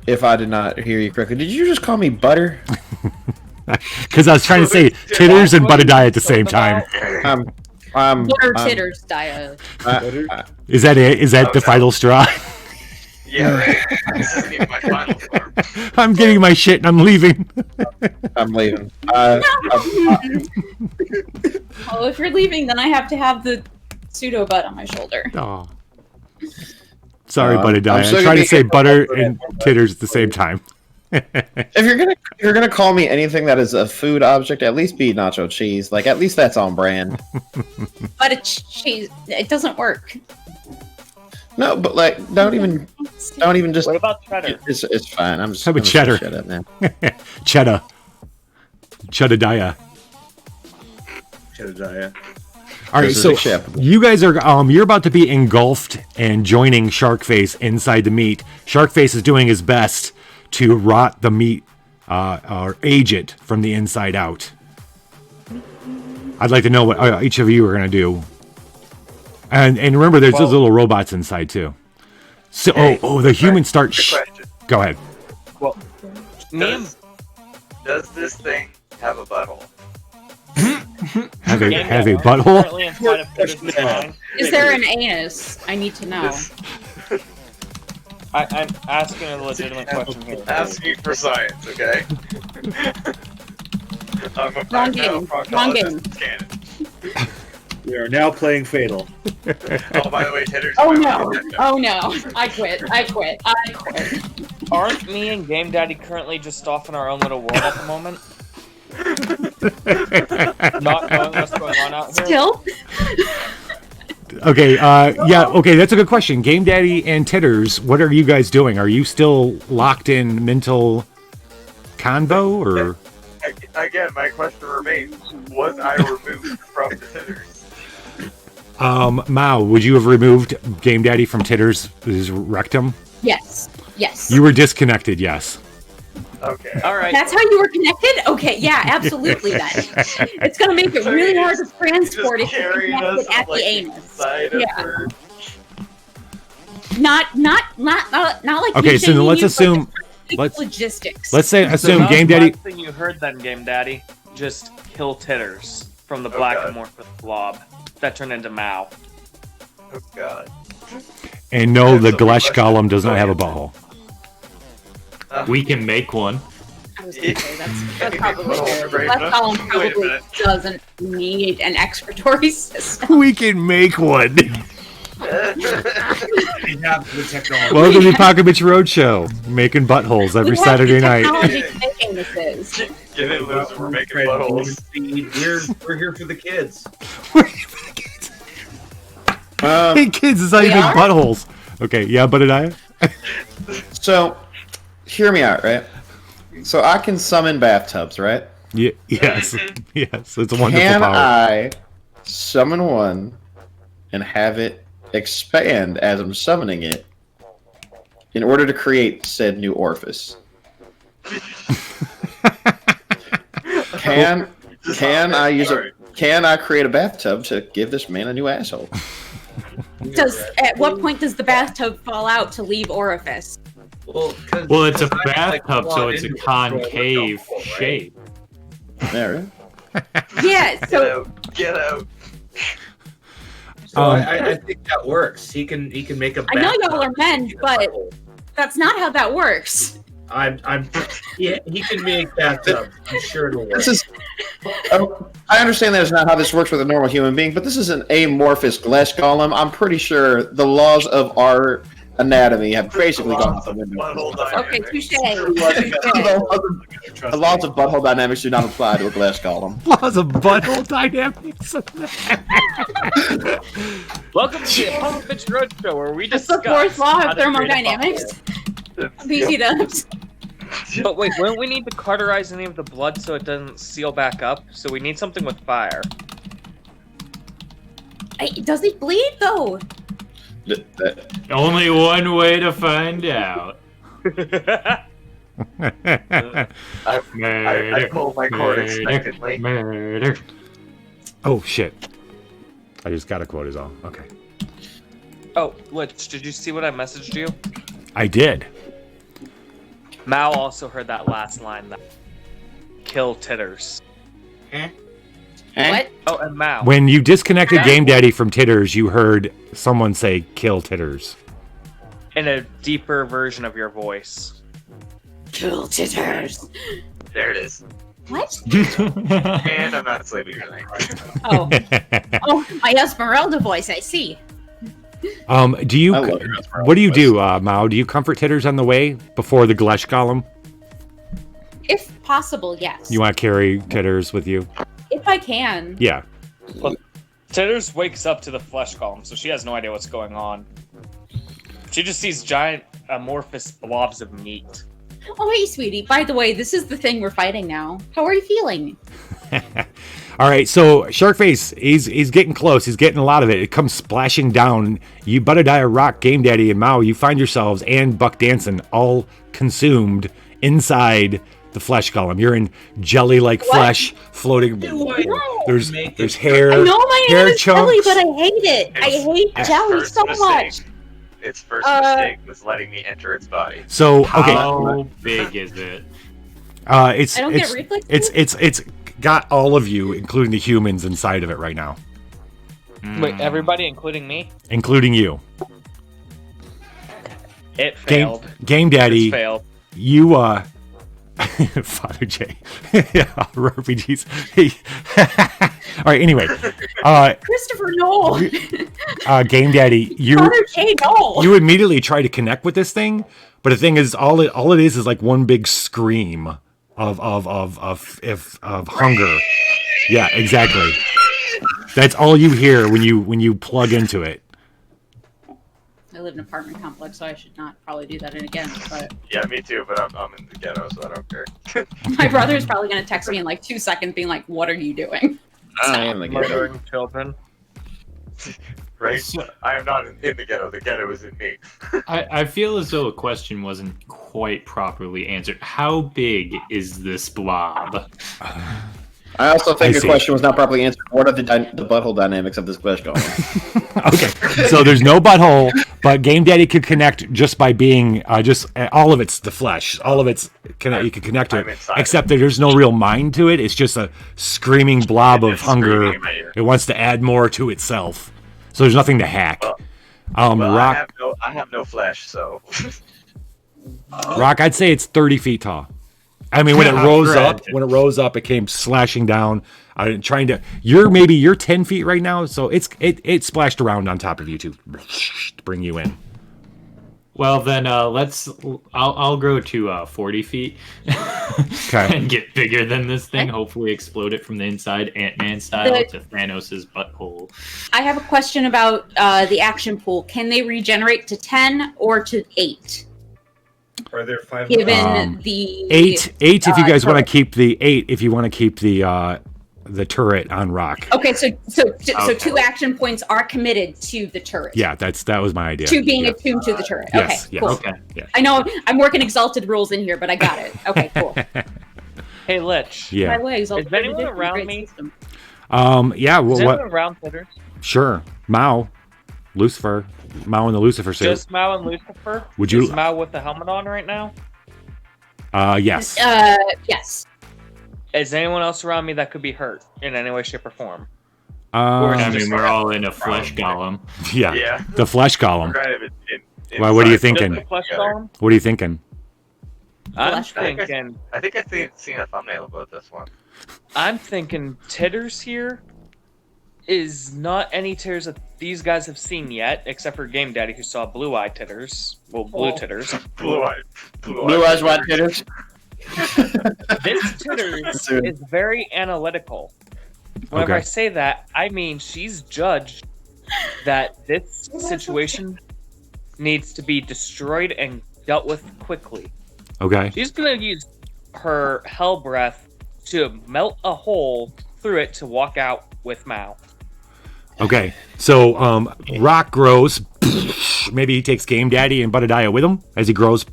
if I did not hear you correctly. Did you just call me Butter? Because I was trying to say titters and Buttadiah at the same time. Butter titters, Dia. Is that it? Is that the final straw? Yeah, right. This isn't even my final form. I'm getting my shit and I'm leaving. I'm leaving. Oh, if you're leaving, then I have to have the pseudo butt on my shoulder. Oh. Sorry, I'm Buttadiah. still I'm gonna trying to be say here butter for and titters at the same time. If you're gonna call me anything that is a food object, at least be nacho cheese. Like at least that's on brand. But it doesn't work. No, but like don't even just. What about cheddar? It's fine. I'm just. How about I'm just cheddar? Shut up, man. Cheddar. Cheddadiah. Jedediah. All right, This is so acceptable. you guys are you're about to be engulfed and joining Sharkface inside the meat. Sharkface is doing his best to rot the meat or age it from the inside out. I'd like to know what each of you are going to do. And remember, there's those little robots inside too. So the humans start. Question. Go ahead. Well, Does this thing have a butthole? Have a butthole. Currently inside of Peter's mind. Is there an anus? I need to know. I'm asking a legitimate question here. Asking for science, okay? I'm a Wrong game. Wrong game. Canon. We are now playing Fatal. Oh, by the way, Titter's. Oh no! Oh no! I quit. Aren't me and Game Daddy currently just off in our own little world at the moment? Not knowing what's going on out here? Still? Okay, okay, that's a good question. Game Daddy and Titters, what are you guys doing? Are you still locked in mental convo, or? Again, my question remains: was I removed from the Titters? Mao, would you have removed Game Daddy from Titters' rectum? Yes. Yes. You were disconnected, yes. Okay. All right. That's how you were connected? Okay, yeah, absolutely then. It's gonna make it really hard to transport if you're connected at the anus. Yeah. Not like Okay, so then let's assume logistics. Let's say So assume that was Game the Daddy. last thing you heard then, Game Daddy, just kill Titters from the black amorphous blob that turned into Mao. Oh god. And no, the That's a Glesh question. Golem does not have a butthole. We can make one. I was gonna say, that's Maybe probably put all true. the brain Left up. column Wait a probably minute. doesn't need an excretory system. We can make one. We have the technology. Welcome to Apocabitch Roadshow, making buttholes every We have Saturday the night. technology to make anuses. Get in, loser. We're making buttholes. We're here for the kids. Hey kids, it's not even buttholes. Okay, yeah, Buttadiah? So, hear me out, right? So I can summon bathtubs, right? Yes, yes, it's a wonderful Can power. I summon one and have it expand as I'm summoning it in order to create said new orifice? Can I use a? Can I create a bathtub to give this man a new asshole? At what point does the bathtub fall out to leave orifice? Well, it's a bathtub, so it's a concave shape. There. Yeah, so Get out. So I think that works. He can make a. I know y'all bathtub. are men, but that's not how that works. Yeah, he can make bathtub. I'm sure it'll work. This is. Oh, I understand that is not how this works with a normal human being, but this is an amorphous Glesh Golem. I'm pretty sure the laws of our anatomy have basically gone out the window. Okay, touche. The laws of butthole dynamics do not apply to a Glesh Golem. Laws of butthole dynamics. Welcome to the Apocabitch Roadshow, where we That's discuss the fourth law how of to create a thermodynamics. BC dubs. butthole. But wait, wouldn't we need to cauterize any of the blood so it doesn't seal back up? So we need something with fire. Does he bleed though? Only one way to find out. I pulled my cord expectantly. Murder. Oh shit! I just got a quote is all. Okay. Oh, Lich, did you see what I messaged you? I did. Mao also heard that last line. That kill Titters. What? Oh, and Mao. When you disconnected Game Daddy from Titters, you heard someone say, kill Titters. In a deeper version of your voice. Kill Titters. There it is. What? And I'm not sleeping tonight. Oh. Oh, my Esmeralda voice, I see. Do you? I love your Esmeralda What do you voice. do, Mao? Do you comfort Titters on the way before the Glesh Golem? If possible, yes. You want to carry Titters with you? If I can. Yeah. Titters wakes up to the flesh golem, so she has no idea what's going on. She just sees giant amorphous blobs of meat. Oh, hey, sweetie. By the way, this is the thing we're fighting now. How are you feeling? All right, so Sharkface, he's getting close. He's getting a lot of it. It comes splashing down. You, Buttadiah, Rock, Game Daddy, and Mao, you find yourselves, and Buck Danson, all consumed inside the flesh golem. You're in jelly-like flesh floating. There's hair. I know my hair name is Jelly, but I hate it. I hate jelly First so mistake. much. Its first mistake was letting me enter its body. So okay, How big is it? it's I don't it's get reflex. it's got all of you, including the humans, inside of it right now, Wait, everybody, including me? including you. It Game failed. Game Daddy, It's failed. you Father J, RPGs. All right. Anyway, Christopher, no. Game Daddy, you Father J, no. you immediately try to connect with this thing, but the thing is, all it is like one big scream of hunger. Yeah, exactly. That's all you hear when you plug into it. I live in an apartment complex, so I should not probably do that again. But Yeah, me too, but I'm in the ghetto, so I don't care. my brother is probably going to text me in like 2 seconds, being like, "What are you doing?" I am the ghetto. Murdering children. Right? I am not in the ghetto. The ghetto is in me. I feel as though a question wasn't quite properly answered. How big is this blob? I also think I your see. question was not properly answered. What are the butthole dynamics of this flesh golem? Okay, so there's no butthole, but Game Daddy could connect just by being just all of it's the flesh, all of it's you can connect to I'm it, inside except that there's no real mind to it. It's just a screaming blob of It's hunger. screaming in my ear. It wants to add more to itself, so there's nothing to hack. Well, Rock, I have no flesh, so Rock, I'd say it's 30 feet tall. I mean, when it rose up, it came slashing down, trying to. You're 10 feet right now, so it splashed around on top of you to bring you in. Well, then I'll grow to 40 feet Okay. and get bigger than this thing. Hopefully, explode it from the inside, Ant-Man style, to Thanos' butthole. I have a question about the action pool. Can they regenerate to 10 or to 8? Are there 5? Given the Eight. If you guys want to turret. keep the 8, if you want to keep the turret on Rock. Okay, so 2 action points are committed to the turret. Yeah, that was my idea. To being Yeah. attuned to the turret. Yes, Okay, yes. cool. Okay. Yeah. I know I'm working exalted rules in here, but I got it. Okay, cool. Hey, Lich. By Yeah. the way, exalted Is anyone is a around great me? system. Yeah. Is Well, anyone what? around Titters? Sure. Mao, Lucifer, Mao and the Lucifer suit. Just Mao and Lucifer? Would you- Is Mao with the helmet on right now? Yes. Yes. Is anyone else around me that could be hurt in any way, shape, or form? I Um, mean, we're all in a flesh golem. yeah. yeah. The flesh We're golem. kind of Why, what are you inside. thinking? Just the flesh Together. golem? What are you thinking? I'm Flesh golem. thinking. I think I've seen a thumbnail about this one. I'm thinking Titters here is not any Titters that these guys have seen yet, except for Game Daddy, who saw blue-eyed Titters. Well, blue Titters. Blue Eyes White Titters. This Titters Dude. is very analytical. Whenever Okay. I say that, I mean she's judged that this situation needs to be destroyed and dealt with quickly. Okay. She's gonna use her hell breath to melt a hole through it to walk out with Mao. Okay. So, Rock grows. Maybe he takes Game Daddy and Buttadiah with him as he grows,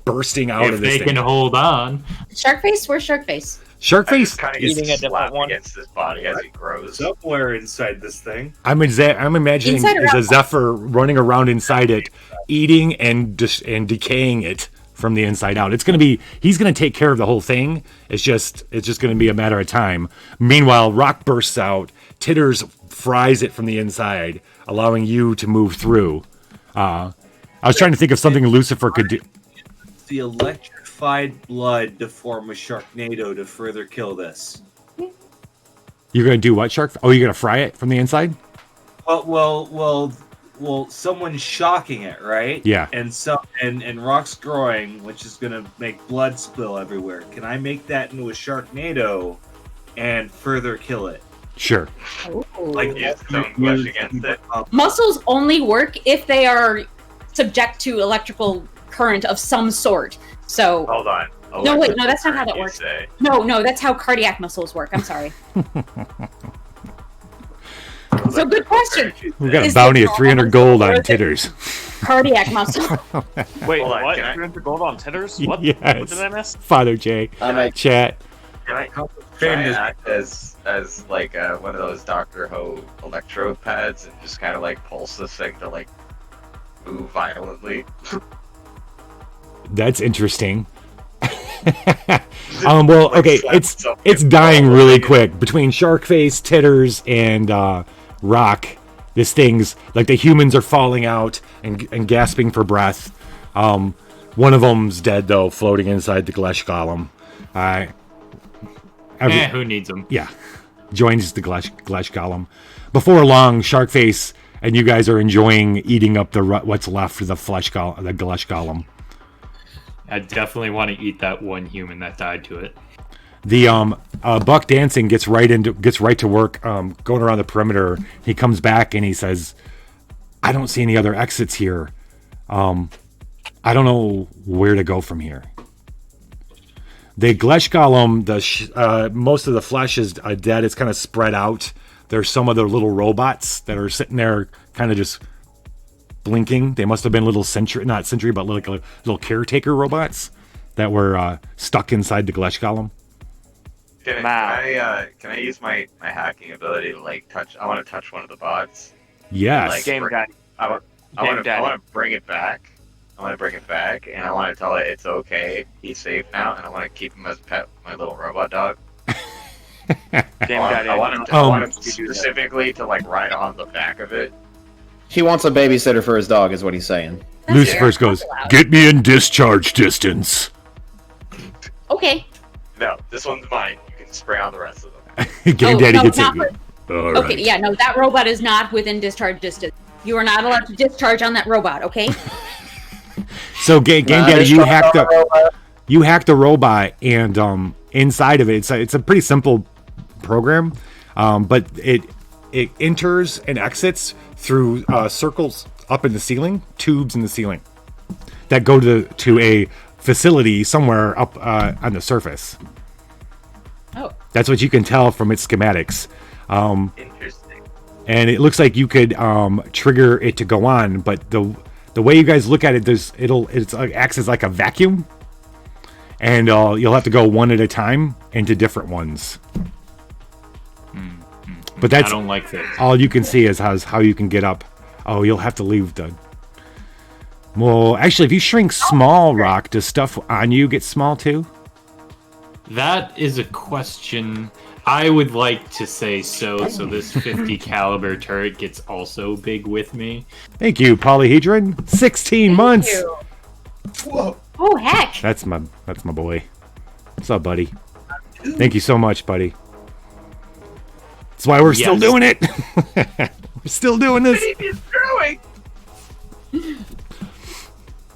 bursting out If of this they thing. can hold on. Sharkface? Where's Sharkface? Sharkface. kind of Eating a gets different slapped one. against his body as he grows. Somewhere inside this thing. I'm imagining Inside or there's a outside? Zephyr running around inside it, eating and decaying it from the inside out. He's gonna take care of the whole thing. It's just gonna be a matter of time. Meanwhile, Rock bursts out. Titters fries it from the inside, allowing you to move through. I was trying to think of something Lucifer could do. The electrified blood to form a Sharknado to further kill this. You're gonna do what, Shark? Oh, you're gonna fry it from the inside? Well, someone's shocking it, right? Yeah. And Rock's growing, which is gonna make blood spill everywhere. Can I make that into a Sharknado and further kill it? Sure. Like use stone flesh against it. Muscles only work if they are subject to electrical current of some sort. So Hold on. no, wait, no, that's not how that You works. say. No, that's how cardiac muscles work. I'm sorry. So good question. We got a Is bounty it of 300 gold on worth it? Titters. Cardiac muscle. Wait, Hold on, what? can I- 300 gold on titters? What? Yes. What did I miss? Father J. Chat. Can I try and act as like one of those Doctor Who electrode pads and just kind of like pulse this thing to like move violently? That's interesting. Well, okay, Slap it's something dying all really over quick between Sharkface, Titters, and Rock. This thing's like the humans are falling out and gasping for breath. One of them's dead though, floating inside the Glesh Golem. Who needs them? Yeah, joins the Glesh Golem. Before long, Sharkface and you guys are enjoying eating up what's left of the the Glesh Golem. I definitely want to eat that one human that died to it. The Buck Dancing gets right to work, going around the perimeter. He comes back and he says, "I don't see any other exits here. I don't know where to go from here." The Glesh Golem, most of the flesh is dead. It's kind of spread out. There's some other little robots that are sitting there, kind of just blinking. They must have been little little caretaker robots that were stuck inside the Glesh Golem. Can I use my hacking ability to like touch? I want to touch one of the bots. Yes. Like, Game Daddy. I want to bring it back. I want to bring it back, and I want to tell it it's okay. He's safe now, and I want to keep him as pet, my little robot dog. Game Daddy. I want him specifically to like ride on the back of it. He wants a babysitter for his dog, is what he's saying. Lucifer goes, "Get me in discharge distance." Okay. No, this one's mine. You can spray on the rest of them. Game Daddy gets it. All Okay, right. yeah, no, that robot is not within discharge distance. You are not allowed to discharge on that robot, okay? So Game Daddy, you hacked the robot, and inside of it, it's a pretty simple program, but it enters and exits through circles up in the ceiling, tubes in the ceiling that go to a facility somewhere up on the surface. Oh. That's what you can tell from its schematics. Interesting. And it looks like you could trigger it to go on, but the way you guys look at it, it acts as like a vacuum, and you'll have to go one at a time into different ones. But that's I don't like this. all you can see is how you can get up. Oh, you'll have to leave the. Well, actually, if you shrink small, Rock, does stuff on you get small too? That is a question. I would like to say so this 50 caliber turret gets also big with me. Thank you, Polyhedron. 16 months. You. Whoa. Oh, heck. That's my boy. What's up, buddy? Thank you so much, buddy. That's why we're still Yes. doing it. We're still doing this. Baby's growing.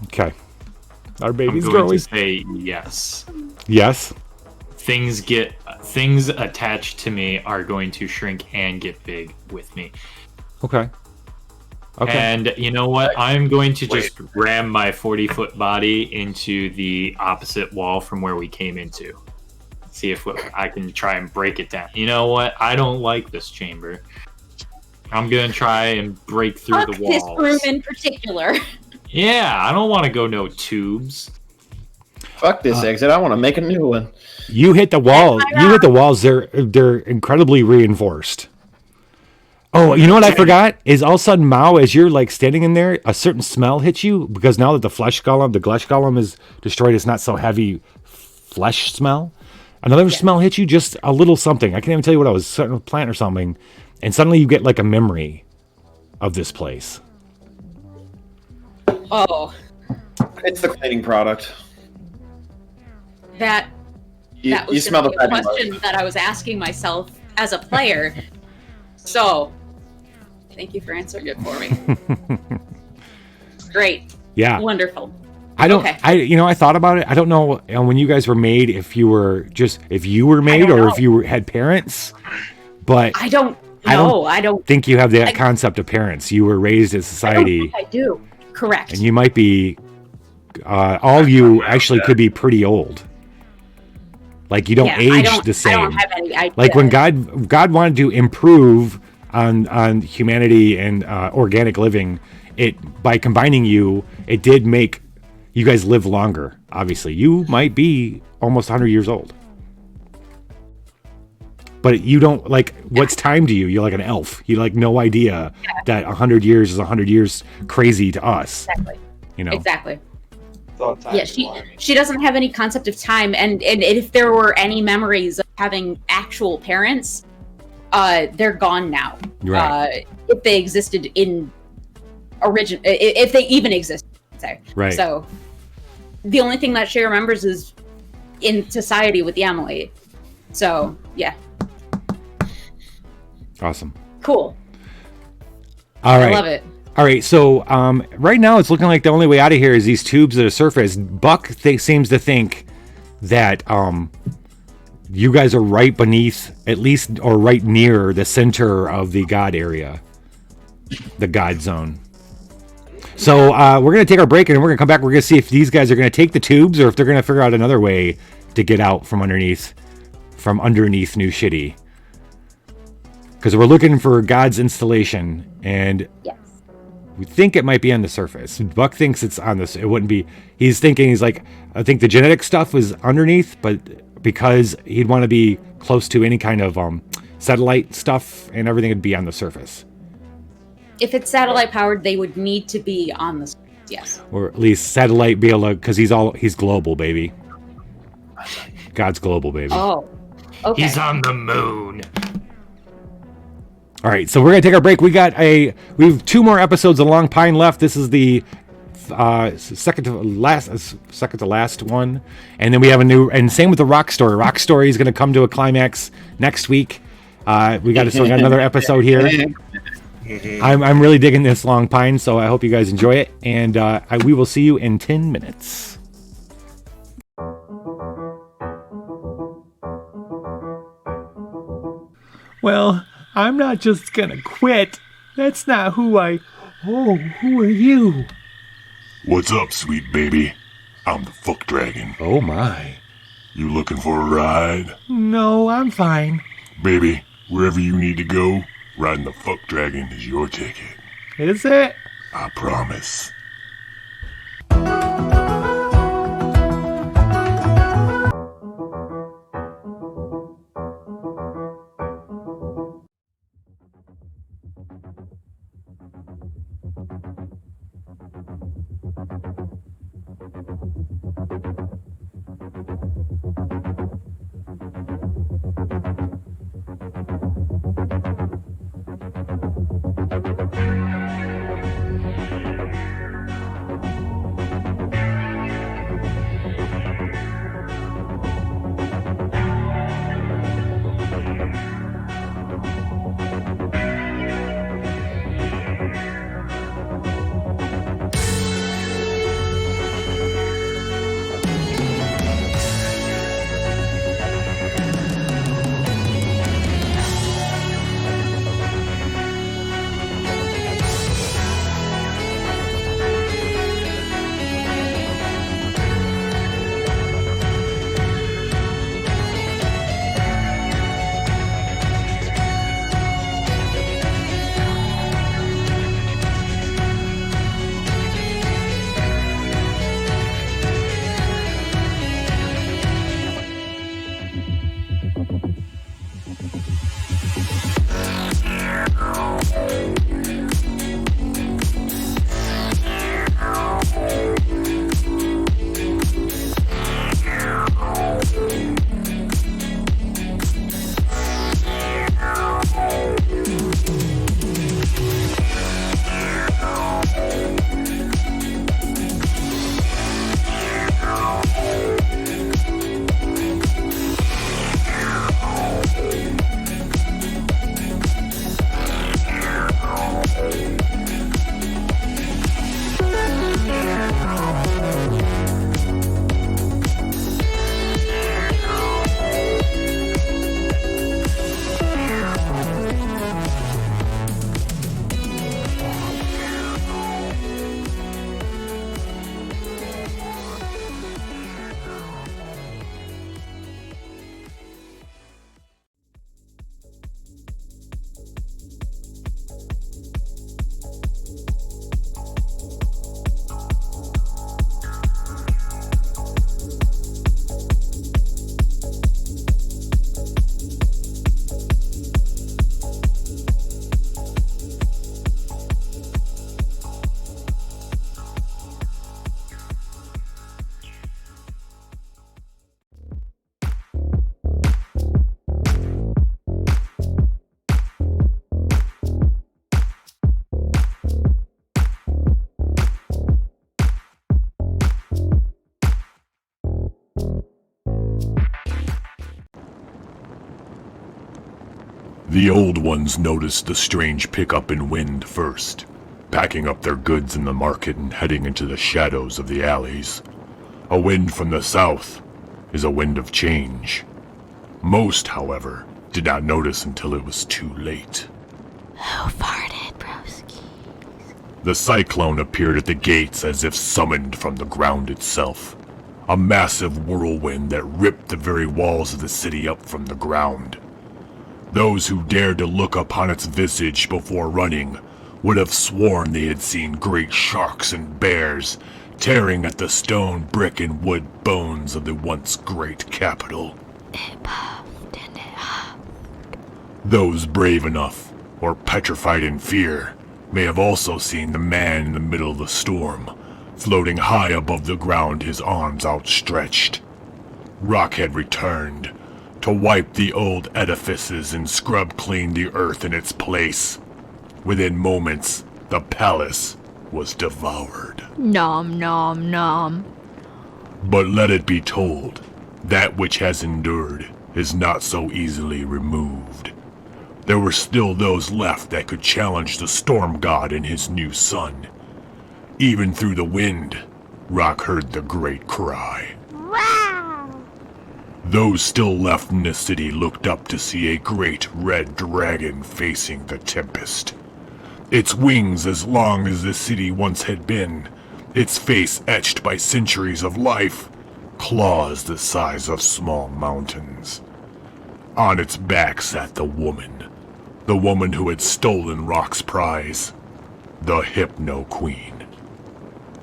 Okay. Our I'm baby's going growing. to say yes. Yes. Things attached to me are going to shrink and get big with me. Okay. Okay. And you know what? I'm going to Wait. just ram my 40-foot body into the opposite wall from where we came into. See if I can try and break it down. You know what? I don't like this chamber. I'm going to try and break through Fuck the this walls. room in particular. Yeah, I don't want to go no tubes. Fuck this exit. I want to make a new one. You hit the wall. You hit the walls. They're incredibly reinforced. Oh, you know what I forgot? Is all of a sudden, Mao, as you're like standing in there, a certain smell hits you because now that the Glesh golem is destroyed, it's not so heavy flesh smell. Another smell hits you, just a little something. I can't even tell you what I was, a plant or something. And suddenly you get like a memory of this place. Oh. It's the cleaning product. That You was smell the a fatty question mark. that I was asking myself as a player. So, thank you for answering it for me. Great. Yeah. Wonderful. I don't. Okay. I thought about it. I don't know when you guys were made, if you were made or if you had parents. But I don't know. I don't think you have that concept of parents. You were raised in society. I do. Correct. And you might be. All you actually could be pretty old. Like you don't age the same. I don't have any idea. Like when God wanted to improve on humanity and organic living, by combining you, it did make you guys live longer. Obviously, you might be almost 100 years old, but you don't like. What's time to you? You're like an elf. You like no idea that 100 years is 100 years crazy to us. Exactly. Exactly. Yeah, she doesn't have any concept of time, and if there were any memories of having actual parents, they're gone now. Right. If they existed if they even existed, I'd say. Right. So, the only thing that she remembers is in society with the Amalite. So, yeah. Awesome. Cool. All right. I love it. All right, so right now it's looking like the only way out of here is these tubes that are surface. Buck seems to think that you guys are right beneath, at least, or right near the center of the God area, the God zone. So we're going to take our break and we're going to come back. We're going to see if these guys are going to take the tubes or if they're going to figure out another way to get out from underneath New Shitty. Because we're looking for God's installation, and we think it might be on the surface. Buck thinks it's on this. It wouldn't be. He's like, I think the genetic stuff was underneath, but because he'd want to be close to any kind of satellite stuff and everything, would be on the surface. If it's satellite powered, they would need to be on the surface, yes. Or at least satellite be able to, because he's global, baby. God's global, baby. Oh, okay. He's on the moon. All right, so we're gonna take our break. We have 2 more episodes of Long Pine left. This is the second to last one, and then we have and same with the Rock Story. Rock Story is gonna come to a climax next week. We got another episode here. I'm really digging this Long Pine, so I hope you guys enjoy it, and we will see you in 10 minutes. Well, I'm not just gonna quit. That's not who I... Oh, who are you? What's up, sweet baby? I'm the fuck dragon. Oh my. You looking for a ride? No, I'm fine. Baby, wherever you need to go, riding the fuck dragon is your ticket. Is it? I promise. The old ones noticed the strange pickup in wind first, packing up their goods in the market and heading into the shadows of the alleys. A wind from the south is a wind of change. Most, however, did not notice until it was too late. Who farted, broski? The cyclone appeared at the gates as if summoned from the ground itself. A massive whirlwind that ripped the very walls of the city up from the ground. Those who dared to look upon its visage before running would have sworn they had seen great sharks and bears tearing at the stone, brick, and wood bones of the once great capital. It puffed and it huffed. Those brave enough, or petrified in fear, may have also seen the man in the middle of the storm, floating high above the ground, his arms outstretched. Rock had returned to wipe the old edifices and scrub clean the earth in its place. Within moments, the palace was devoured. Nom nom nom. But let it be told, that which has endured is not so easily removed. There were still those left that could challenge the storm god and his new son. Even through the wind, Rock heard the great cry. Those still left in the city looked up to see a great red dragon facing the tempest. Its wings as long as the city once had been, its face etched by centuries of life, claws the size of small mountains. On its back sat the woman who had stolen Rock's prize, the Hypno Queen.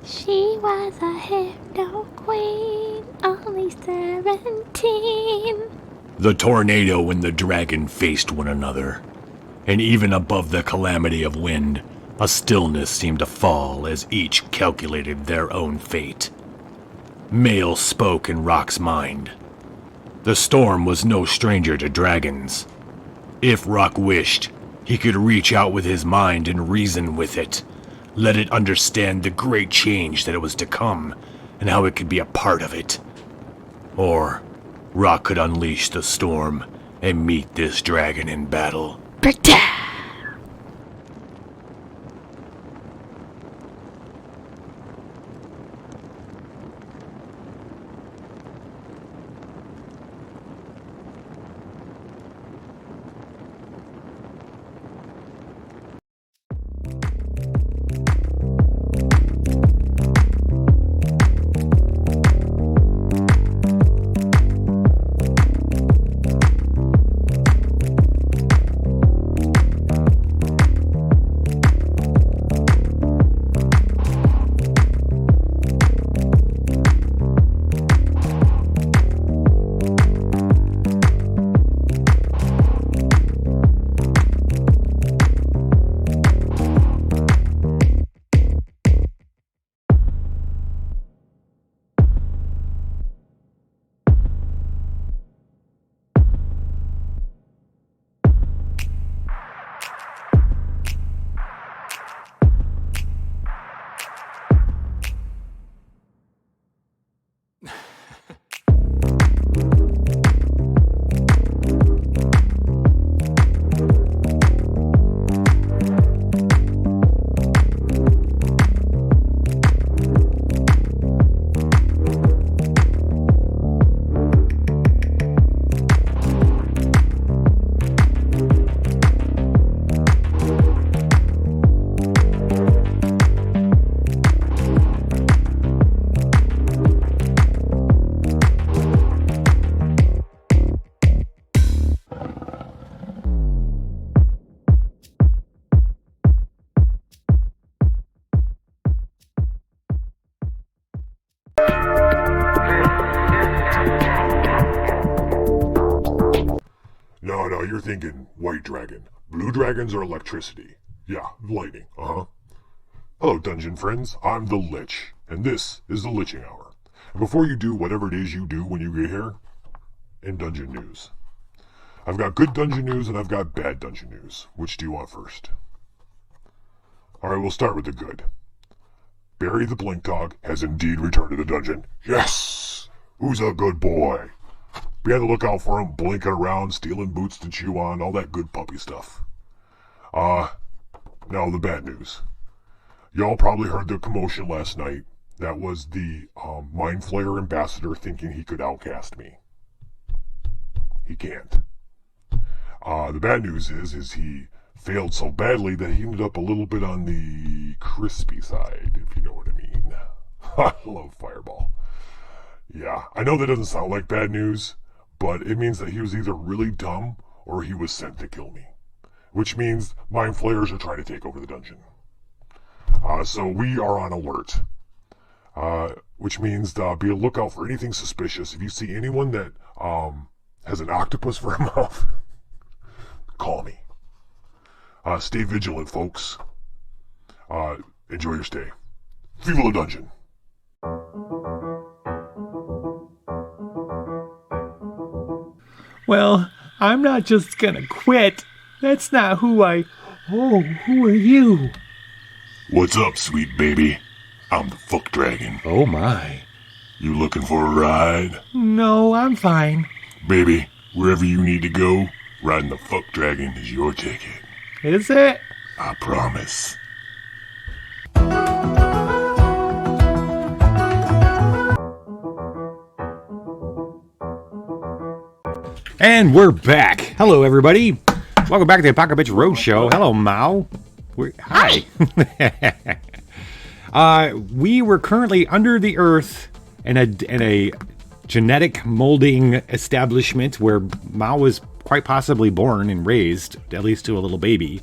She was a hypno queen, only 17. The tornado and the dragon faced one another, and even above the calamity of wind, a stillness seemed to fall as each calculated their own fate. Male spoke in Rock's mind. The storm was no stranger to dragons. If Rock wished, he could reach out with his mind and reason with it. Let it understand the great change that it was to come, and how it could be a part of it. Or, Rock could unleash the storm and meet this dragon in battle. Protect! No, you're thinking white dragon. Blue dragons are electricity. Yeah, lightning, uh-huh. Hello, dungeon friends. I'm the Lich, and this is the Liching Hour. And before you do whatever it is you do when you get here, in dungeon news. I've got good dungeon news and I've got bad dungeon news. Which do you want first? Alright, we'll start with the good. Barry the Blink Dog has indeed returned to the dungeon. Yes! Who's a good boy? Be on the lookout for him, blinking around, stealing boots to chew on, all that good puppy stuff. Now the bad news. Y'all probably heard the commotion last night. That was the Mind Flayer ambassador thinking he could outcast me. He can't. The bad news is he failed so badly that he ended up a little bit on the crispy side, if you know what I mean. I love Fireball. Yeah, I know that doesn't sound like bad news, but it means that he was either really dumb or he was sent to kill me. Which means Mind Flayers are trying to take over the dungeon. So we are on alert. Which means be on the lookout for anything suspicious. If you see anyone that has an octopus for a mouth, call me. Stay vigilant, folks. Enjoy your stay. Viva la dungeon. Well, I'm not just gonna quit. That's not who I... Oh, who are you? What's up, sweet baby? I'm the Fuck Dragon. Oh my. You looking for a ride? No, I'm fine. Baby, wherever you need to go, riding the Fuck Dragon is your ticket. Is it? I promise. And we're back. Hello, everybody. Welcome back to the Apocabitch Roadshow. Hello, Mao. Hi. We were currently under the earth in a genetic molding establishment where Mao was quite possibly born and raised, at least to a little baby.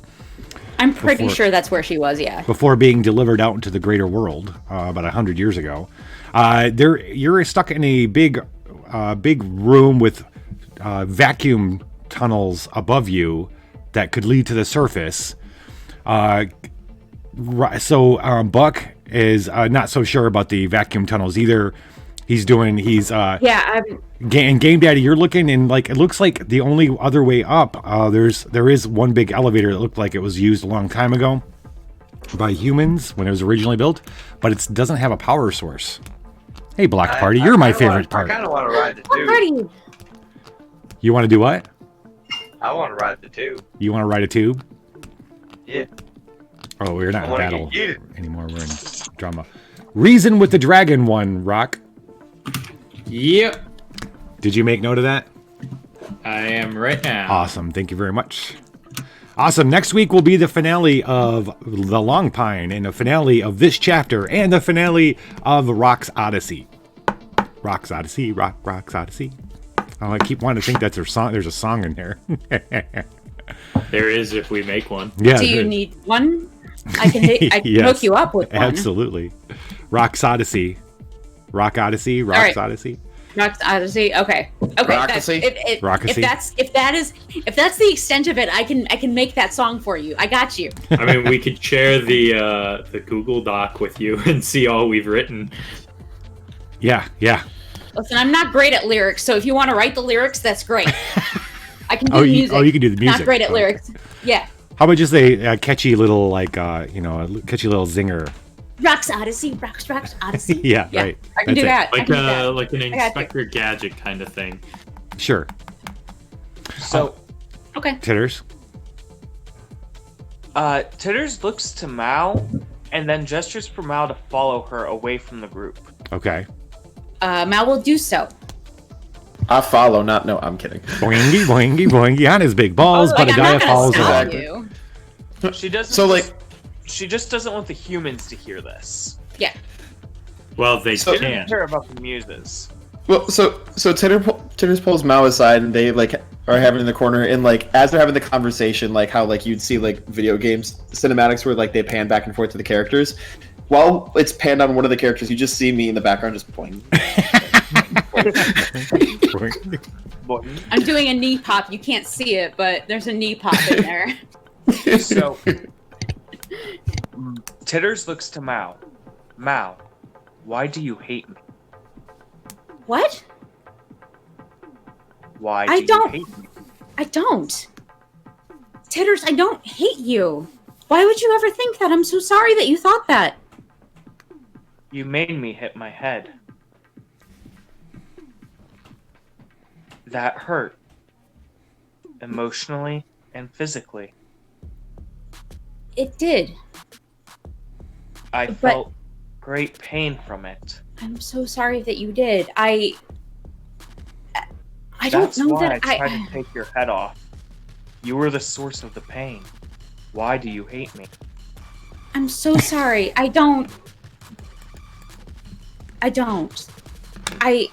I'm pretty sure that's where she was, yeah. Before being delivered out into the greater world about 100 years ago. You're stuck in a big room with vacuum tunnels above you that could lead to the surface. So Buck is not so sure about the vacuum tunnels either. And Game Daddy, you're looking, and like it looks like the only other way up. There is one big elevator that looked like it was used a long time ago by humans when it was originally built, but it doesn't have a power source. Hey, Block Party, you're my favorite part. I kind of want to ride the tube. You want to do what? I want to ride the tube. You want to ride a tube? Yeah. Oh, we're not in battle get anymore. We're in drama. Reason with the Dragon one, Rock. Yep. Did you make note of that? I am right now. Awesome. Thank you very much. Awesome. Next week will be the finale of The Long Pine and the finale of this chapter and the finale of Rock's Odyssey. Rock's Odyssey. Rock's Odyssey. Oh, I keep wanting to think that's their song. There's a song in there. There is if we make one. Yeah. Do you need one? I can hook you up with one. Absolutely. Rock's Odyssey. Rock Odyssey. Rock's right. Odyssey. Rock's Odyssey. Okay. Rockacy? If that's the extent of it, I can make that song for you. I got you. I mean, we could share the Google Doc with you and see all we've written. Yeah. Listen, I'm not great at lyrics, so if you want to write the lyrics, that's great. I can do music. You can do the music. Not great at lyrics. Yeah. How about just a catchy little catchy little zinger? Rock's Odyssey, Rock's Odyssey. Yeah, right. I can do that. Like an Inspector Gadget kind of thing. Sure. So, okay. Titters. Titters looks to Mao and then gestures for Mao to follow her away from the group. Okay. Mal will do so. I follow, no, I'm kidding. Boingy, boingy, boingy on his big balls, but a guy follows along. She doesn't. So, like, she just doesn't want the humans to hear this. Yeah. Well, they She can. doesn't care about the muses. Well, so Titters pulls Mao aside, and they like are having in the corner, and like as they're having the conversation, like how like you'd see like video games cinematics where like they pan back and forth to the characters. While it's panned on one of the characters, you just see me in the background just pointing. I'm doing a knee pop. You can't see it, but there's a knee pop in there. So, Titters looks to Mao. Mao, why do you hate me? What? Why I do don't. you hate me? I don't. Titters, I don't hate you. Why would you ever think that? I'm so sorry that you thought that. You made me hit my head. That hurt. Emotionally and physically. It did. I felt great pain from it. I'm so sorry that you did. I don't That's know why that I tried to take your head off. You were the source of the pain. Why do you hate me? I'm so sorry. I don't. I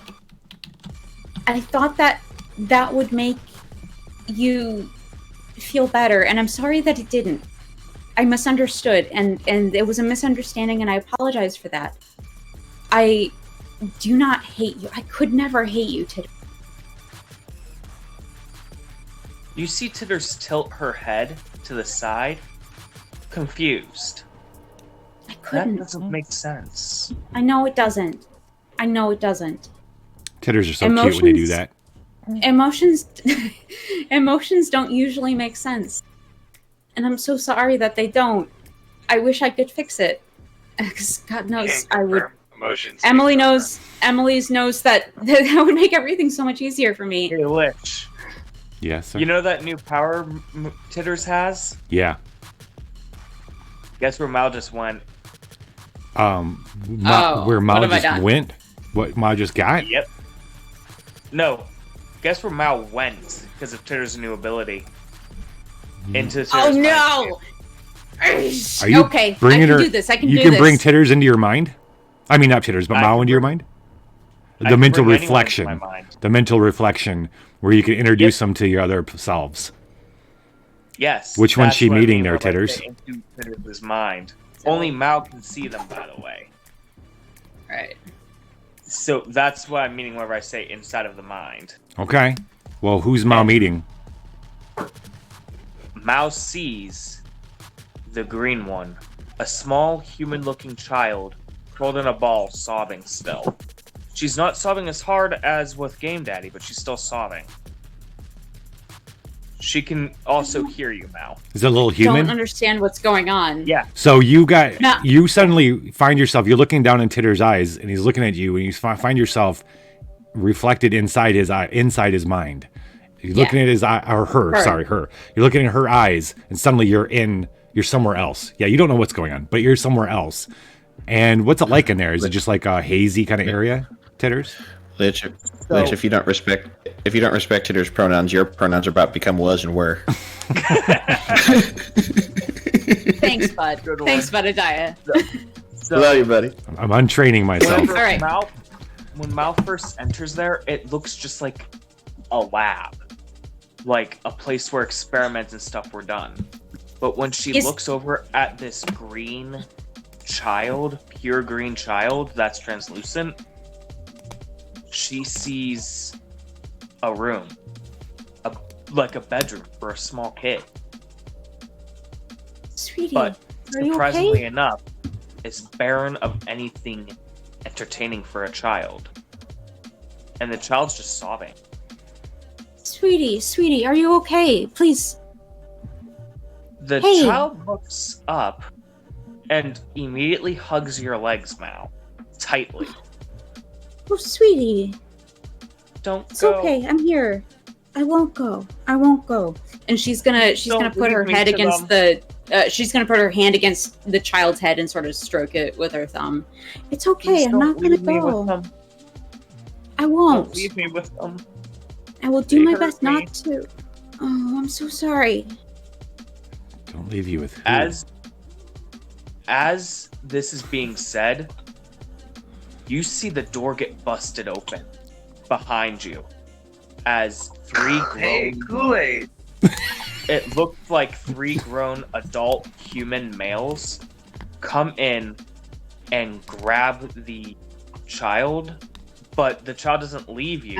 thought that would make you feel better, and I'm sorry that it didn't. I misunderstood, and it was a misunderstanding, and I apologize for that. I do not hate you. I could never hate you, Titter. You see Titters tilt her head to the side, confused. I couldn't. That doesn't make sense. I know it doesn't. Titters are so cute when they do that. Emotions don't usually make sense. And I'm so sorry that they don't. I wish I could fix it. Because God knows I would. Emotions. Emily knows that would make everything so much easier for me. Hey, Lich. Yes, sir. You know that new power Titters has? Yeah. Guess where Mal just went? Where Mal just went? What Mal just got? Yep. No. Guess where Mal went because of Titter's new ability. Into Titter's mind. No! Are you okay, bringing I can her? do this. I can you do can this. bring Titters into your mind. I mean, not Titters, but Mal into your mind. The mental reflection. The mental reflection, where you can introduce them to your other selves. Yes. Which one's that's she what I meeting mean there, when I Titters? say into Titters' mind. Only Mal can see them, by the way. Right. So that's what I'm meaning whenever I say inside of the mind. Okay. Well, who's Mal meeting? Mal sees the green one, a small human-looking child curled in a ball, sobbing still. She's not sobbing as hard as with Game Daddy, but she's still sobbing. She can also hear you, Mal. Is it a little I human? don't understand what's going on. Yeah. So you suddenly find yourself, you're looking down in Titter's eyes, and he's looking at you, and you find yourself reflected inside his eye, inside his mind. You're looking at his eye, or her. You're looking at her eyes, and suddenly you're somewhere else. Yeah, you don't know what's going on, but you're somewhere else. And what's it like in there? Is it just like a hazy kind of area, Titters? Lich, if you don't respect Titter's pronouns, your pronouns are about to become was and were. Thanks, bud. Thanks, Budadiah. Love you, buddy. I'm untraining myself. All right. When Mal first enters there, it looks just like a lab. Like a place where experiments and stuff were done. But when she looks over at this green child, pure green child that's translucent, she sees a room. Like a bedroom for a small kid. Sweetie, but are you surprisingly okay? enough, it's barren of anything entertaining for a child. And the child's just sobbing. Sweetie, are you okay? Please. The child looks up and immediately hugs your legs, Mal. Tightly. Oh, sweetie. Don't It's go. okay. I'm here. I won't go. And she's gonna put her head against she's gonna put her hand against the child's head and sort of stroke it with her thumb. It's okay. Please I'm not don't gonna leave me with go. them. I won't. Don't leave me with them. I will do They my hurt best me. not to. Oh, I'm so sorry. Don't leave you with who? As this is being said, you see the door get busted open behind you as three grown Kool-Aid. It looked like three grown adult human males come in and grab the child, but the child doesn't leave you.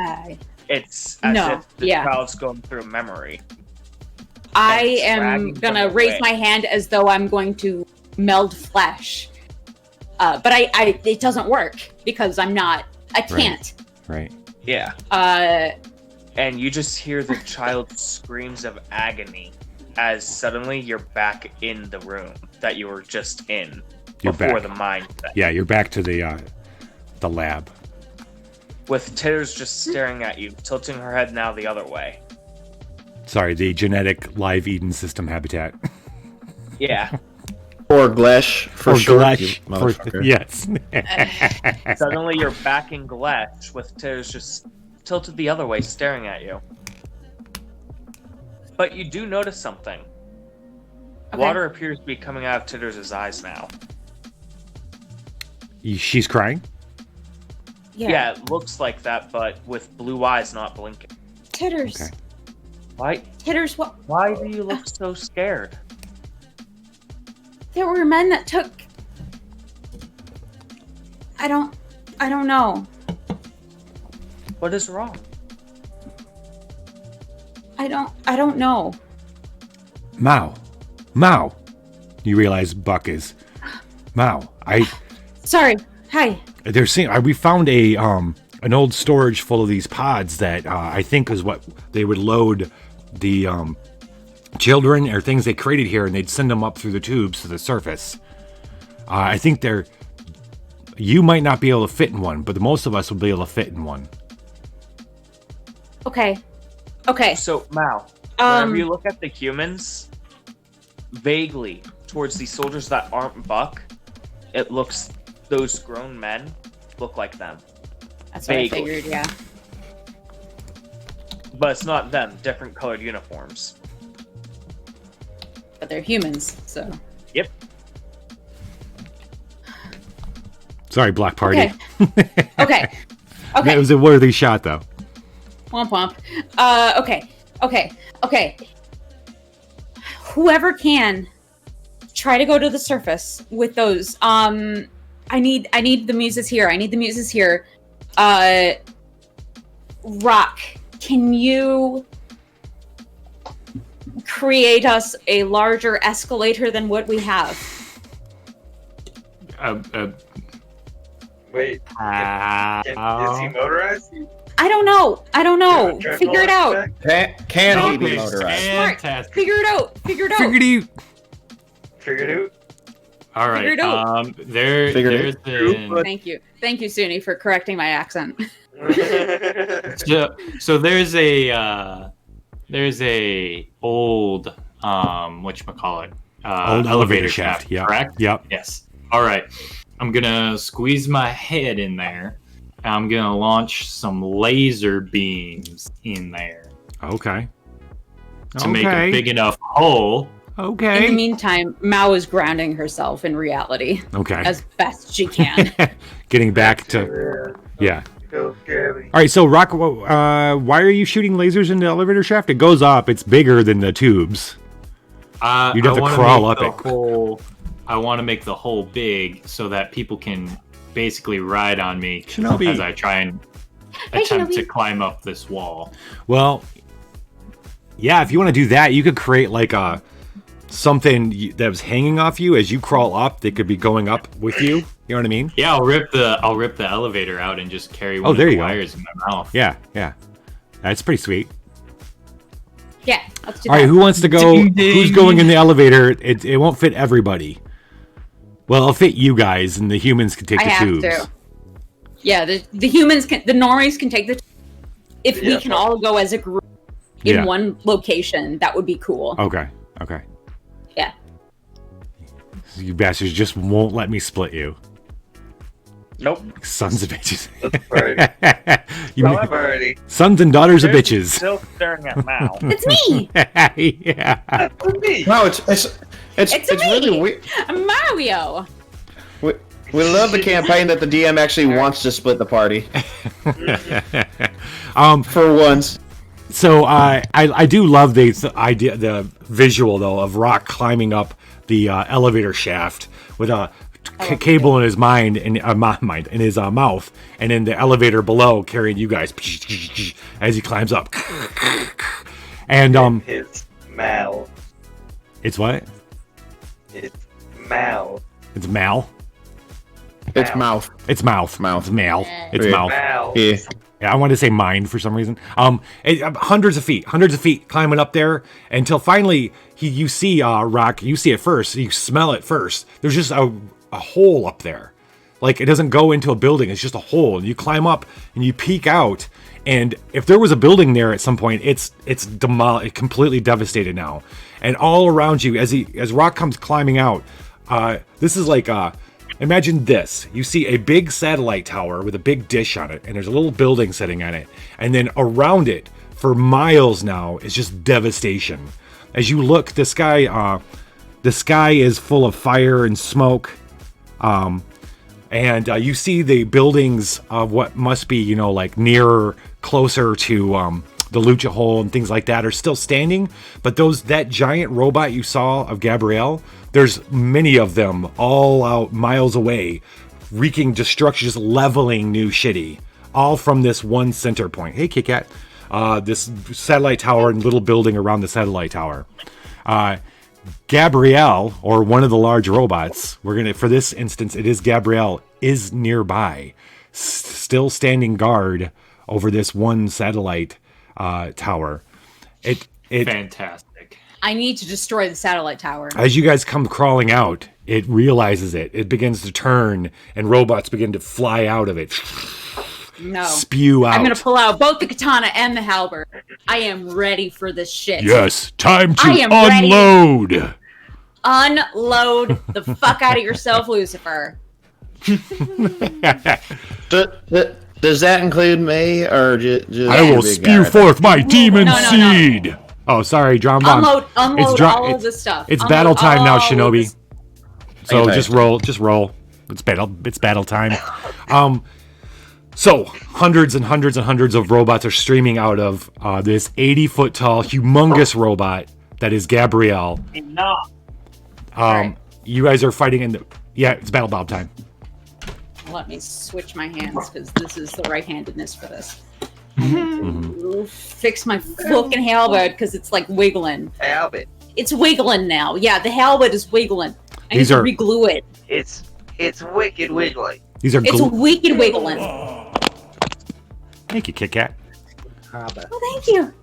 It's as if the child's going through a memory. I am gonna raise my hand as though I'm going to meld flesh. But it doesn't work because I can't. Right. Yeah. And you just hear the child's screams of agony as suddenly you're back in the room that you were just in You're before back. the mind thing. Yeah, you're back to the lab. with Titters just staring at you, tilting her head now the other way. Sorry, the genetic live Eden system habitat. Yeah. Or Glesh for Or short. Glesh you motherfucker. yes. Suddenly you're back in Glesh with Titters just tilted the other way, staring at you. But you do notice something. Okay. Water appears to be coming out of Titters' eyes now. She's crying? Yeah, it looks like that, but with blue eyes not blinking. Titters. Okay. Why? Titters, what? Why do you look so scared? There were men that took. I don't know. What is wrong? I don't know. Mao. You realize Buck is Mao. Sorry. Hi. They're saying we found an old storage full of these pods that I think is what they would load the children or things they created here, and they'd send them up through the tubes to the surface. I think you might not be able to fit in one, but the most of us will be able to fit in one. Okay. So, Mal, whenever you look at the humans, vaguely towards the soldiers that aren't Buck, it looks, those grown men look like them. That's what Vaguely. I figured, yeah. But it's not them, different colored uniforms. But they're humans, so. Yep. Sorry, Black Party. Okay. It was a worthy shot, though. Womp womp. Okay. Whoever can, try to go to the surface with those. I need the muses here. Rock, can you create us a larger escalator than what we have? Wait, is he motorized? I don't know. Figure it out. Can he be motorized? Smart. Figure it out. Figured out. All right. Figured out. There's Thank you, Suni, for correcting my accent. so there's a old whatchamacallit, Old elevator shaft. Yeah. Correct. Yep. Yes. All right. I'm gonna squeeze my head in there. I'm gonna launch some laser beams in there. Okay. To make a big enough hole. Okay. In the meantime, Mao is grounding herself in reality. Okay. As best she can. Getting back to. Yeah. All right, so Rock, why are you shooting lasers in the elevator shaft? It goes up. It's bigger than the tubes. You'd have to crawl up it. I want to make the hole big so that people can basically ride on me Shinobi. as I try and attempt to climb up this wall. Well, yeah, if you want to do that, you could create like something that was hanging off you as you crawl up. They could be going up with you. You know what I mean? Yeah, I'll rip the elevator out and just carry one of the wires in my mouth. Yeah. That's pretty sweet. Yeah, let's do All that. right, who wants to go? Who's going in the elevator? It won't fit everybody. Well, it'll fit you guys, and the humans can take the tubes. To. Yeah, the humans can, the normies can take the. If we can all go as a group in one location, that would be cool. Okay. Yeah. You bastards just won't let me split you. Nope. Sons of bitches. Party. Sons and daughters of bitches. Still staring at Mao. It's me. Yeah. No, it's me. really weird. Mario. We love the campaign that the DM actually wants to split the party. For once. So I do love the idea, the visual though of Rock climbing up the elevator shaft with a cable in his mind and in his mouth, and in the elevator below carrying you guys as he climbs up. And It's Mal. it's what? It's Mal. It's Mal. It's mouth. It's mouth. Mouth. It's Mal. It's Yeah. mouth. Mal. Yeah. Yeah, I wanted to say mind for some reason. Hundreds of feet climbing up there until finally you see Rock. You see it first. You smell it first. There's just a hole up there. Like, it doesn't go into a building. It's just a hole. And you climb up and you peek out. And if there was a building there at some point, it's completely devastated now. And all around you, as Rock comes climbing out, this is like, imagine this. You see a big satellite tower with a big dish on it. And there's a little building sitting on it. And then around it, for miles now, is just devastation. As you look, the sky is full of fire and smoke. And you see the buildings of what must be, like nearer, closer to the Lucha Hole and things like that are still standing. But that giant robot you saw of Gabrielle, there's many of them all out miles away, wreaking destruction, just leveling new shitty, all from this one center point. Hey, Kit Kat. This satellite tower and little building around the satellite tower. Gabrielle, or one of the large robots, for this instance, it is Gabrielle, is nearby, still standing guard over this one satellite tower. It Fantastic. I need to destroy the satellite tower. As you guys come crawling out, it realizes it. It begins to turn, and robots begin to fly out of it. No. Spew out. I'm going to pull out both the katana and the halberd. I am ready for this shit. Yes, time to unload. unload. Unload the fuck out of yourself, Lucifer. Does that include me, or just I will spew forth my demon seed. No. Oh, sorry, Drama Bomb. Unload all of this stuff. It's battle time now, Shinobi. So just roll. It's battle time. So hundreds and hundreds and hundreds of robots are streaming out of this 80-foot tall, humongous robot that is Gabrielle. Enough. Right. You guys are fighting it's battle bob time. Let me switch my hands because this is the right-handedness for this. Fix my fucking halberd because it's like wiggling. Halberd. It's wiggling now. Yeah, the halberd is wiggling. I need to reglue it. It's wicked wiggly. It's wicked wiggling. Thank you, Kit Kat. Oh, thank you.